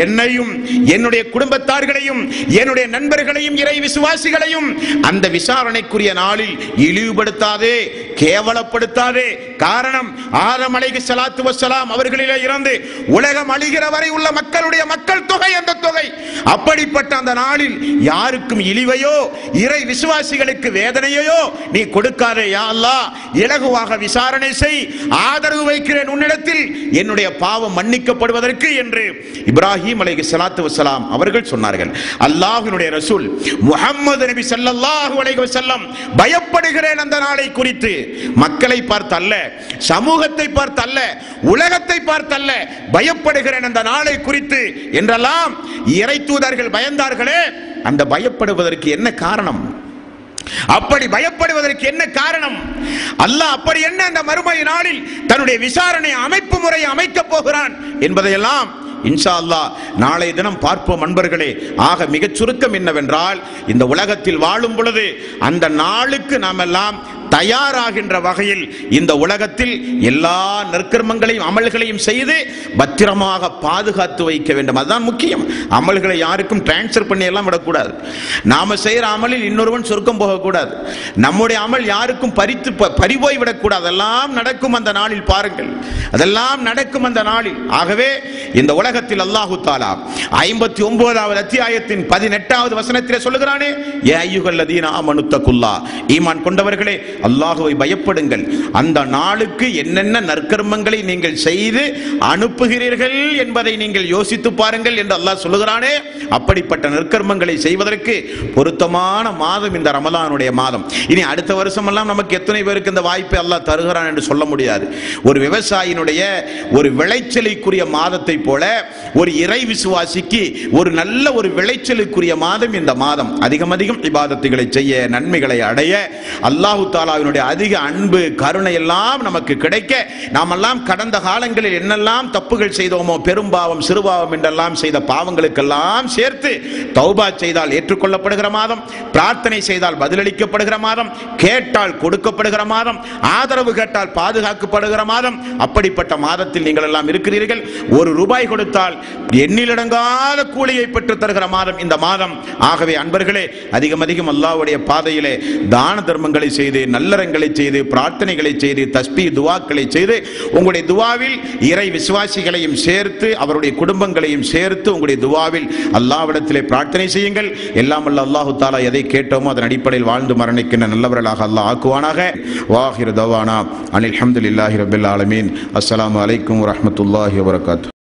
[SPEAKER 2] என்னையும் என்னுடைய குடும்பத்தார்களையும் என்னுடைய நண்பர்களையும் இறை விசுவாசிகளையும் அந்த விசாரணைக்குரிய நாளில் இழிவுபடுத்தாதே, கேவலப்படுத்தாதே. காரணம், ஆதம் அலைஹிஸ்ஸலாத்து வஸ்ஸலாம் அவர்களிலே இருந்து உலகம் அழிகிற வரை உள்ள மக்கள் தொகை அந்த தொகை. அப்படிப்பட்ட அந்த நாளில் யாருக்கும் இழிவையோ இறை விசுவாசிகளுக்கு வேதனையோ நீ கொடுக்காதே யா அல்லாஹ். இலகுவாக விசாரணை செய், ஆதரவு வைக்கிறேன் உன்னிடத்தில் என்னுடைய பாவம் மன்னிக்கப்படுவதற்கு என்று இப்ராஹிம் அலைஹிஸ்ஸலாத்து வஸ்ஸலாம் அவர்கள் சொன்னார்கள். அல்லாஹ்வினுடைய ரசூல் முஹம்மது நபி ஸல்லல்லாஹு அலைஹி வஸல்லம் பயப்படுகிறேன் அந்த நாளை குறித்து. மக்களை பார்த்தல்ல, சமூகத்தை பார்த்தல்ல, உலகத்தை பார்த்தல்ல, பயப்படுகிறேன் அந்த நாளை குறித்து என்றெல்லாம் இறை தூதர்கள் பயந்தார்களே. அந்த பயப்படுவதற்கு என்ன காரணம்? அப்படி பயப்படுவதற்கு என்ன காரணம்? அல்லாஹ் அப்படி என்ன அந்த மறுமை நாளில் தன்னுடைய விசாரணை அமைப்பு முறையை அமைக்கப் போகிறான் என்பதையெல்லாம் இன்ஷா அல்லாஹ் நாளை தினம் பார்ப்போம் அன்பர்களே. ஆக மிகச் சுருக்கம் என்னவென்றால், இந்த உலகத்தில் வாழும் பொழுது அந்த நாளுக்கு நாம் எல்லாம் தயாராகின்ற வகையில் இந்த உலகத்தில் எல்லா நற்கர்மங்களையும் அமல்களையும் செய்து பத்திரமாக பாதுகாத்து வைக்க வேண்டும். அதுதான் முக்கியம். அமல்களை யாருக்கும் டிரான்ஸ்ஃபர் பண்ணி எல்லாம் விடக்கூடாது. நாம செய்யற அமலில் இன்னொருவன் சொர்க்கம் போகக்கூடாது. நம்முடைய அமல் யாருக்கும் பறிபோய் விடக்கூடாது. அதெல்லாம் நடக்கும் அந்த நாளில். பாருங்கள், அதெல்லாம் நடக்கும் அந்த நாளில். ஆகவே இந்த உலகத்தில் அல்லாஹு தஆலா 59வது அத்தியாயத்தின் 18வது வசனத்திலே சொல்லுகிறானே, யா அய்யுஹல்லதீன ஆமனு தக்குல்லாஹ், ஈமான் கொண்டவர்களே அல்லாஹ்வை பயப்படுங்கள். அந்த நாளுக்கு என்னென்ன நற்கர்மங்களை நீங்கள் செய்து அனுப்புகிறீர்கள் என்பதை நீங்கள் யோசித்து பாருங்கள் என்று அல்லாஹ் சொல்லுகிறானே. அப்படிப்பட்ட நற்கர்மங்களை செய்வதற்கு பொருத்தமான மாதம் இந்த ரமலானுடைய மாதம். இனி அடுத்த வருஷம் எல்லாம் நமக்கு எத்தனை பேருக்கு இந்த வாய்ப்பை அல்லாஹ் தருகிறான் என்று சொல்ல முடியாது. ஒரு விவசாயினுடைய ஒரு விளைச்சலுக்குரிய மாதத்தை போல ஒரு இறை விசுவாசிக்கு ஒரு நல்ல ஒரு விளைச்சலுக்குரிய மாதம் இந்த மாதம். அதிகம் அதிகம் இபாதத்துகளை செய்ய, நன்மைகளை அடைய, அல்லாஹு தஆலாவினுடைய அதிக அன்பு கருணை எல்லாம் நமக்கு கிடைக்க, நாமெல்லாம் கடந்த காலங்களில் என்னெல்லாம் தப்புகள் செய்தோமோ, பெரும்பாவம் சிறுபாவம் என்றெல்லாம் செய்த பாவங்களுக்கெல்லாம் சேர்த்து தௌபா செய்தால் ஏற்றுக்கொள்ளப்படுகிற மாதம், பிரார்த்தனை செய்தால் பதிலளிக்கப்படுகிற மாதம், கேட்டால் கொடுக்கப்படுகிற மாதம், ஆதரவு கேட்டால் பாதுகாக்கப்படுகிற மாதம். அப்படிப்பட்ட மாதத்தில் நீங்கள் எல்லாம் இருக்கிறீர்கள். ₹1 கொடுத்தால் எண்ணிலடங்காத கூலியை பெற்று தருகிற மாதம் இந்த மாதம். ஆகவே அன்பர்களே, அதிகம் அதிகம் அல்லாஹ்வுடைய பாதையிலே தான தர்மங்களை செய்து, நல்லறங்களை செய்து, பிரார்த்தனைகளை செய்து, தஸ்பீஹ் துஆக்களை செய்து, உங்களுடைய துஆவில் இறை விசுவாசிகளையும் சேர்த்து, அவருடைய குடும்பங்களையும் சேர்த்து உங்களுடைய துஆவில் அல்லாஹ்விடத்திலே பிரார்த்தனை செய்யுங்கள். எல்லாம் வல்ல அல்லாஹ் தஆலா எதை கேட்டோமோ அதன் அடிப்படையில் வாழ்ந்து மரணிக்கின்ற நல்லவர்களாக அல்லாஹ் ஆக்குவானாக. வாஹிரு தவானா அனில் ஹம்துலில்லாஹி ரப்பில் ஆலமீன். அஸ்ஸலாமு அலைக்கும் வரஹ்மத்துல்லாஹி வபரகாத்துஹு.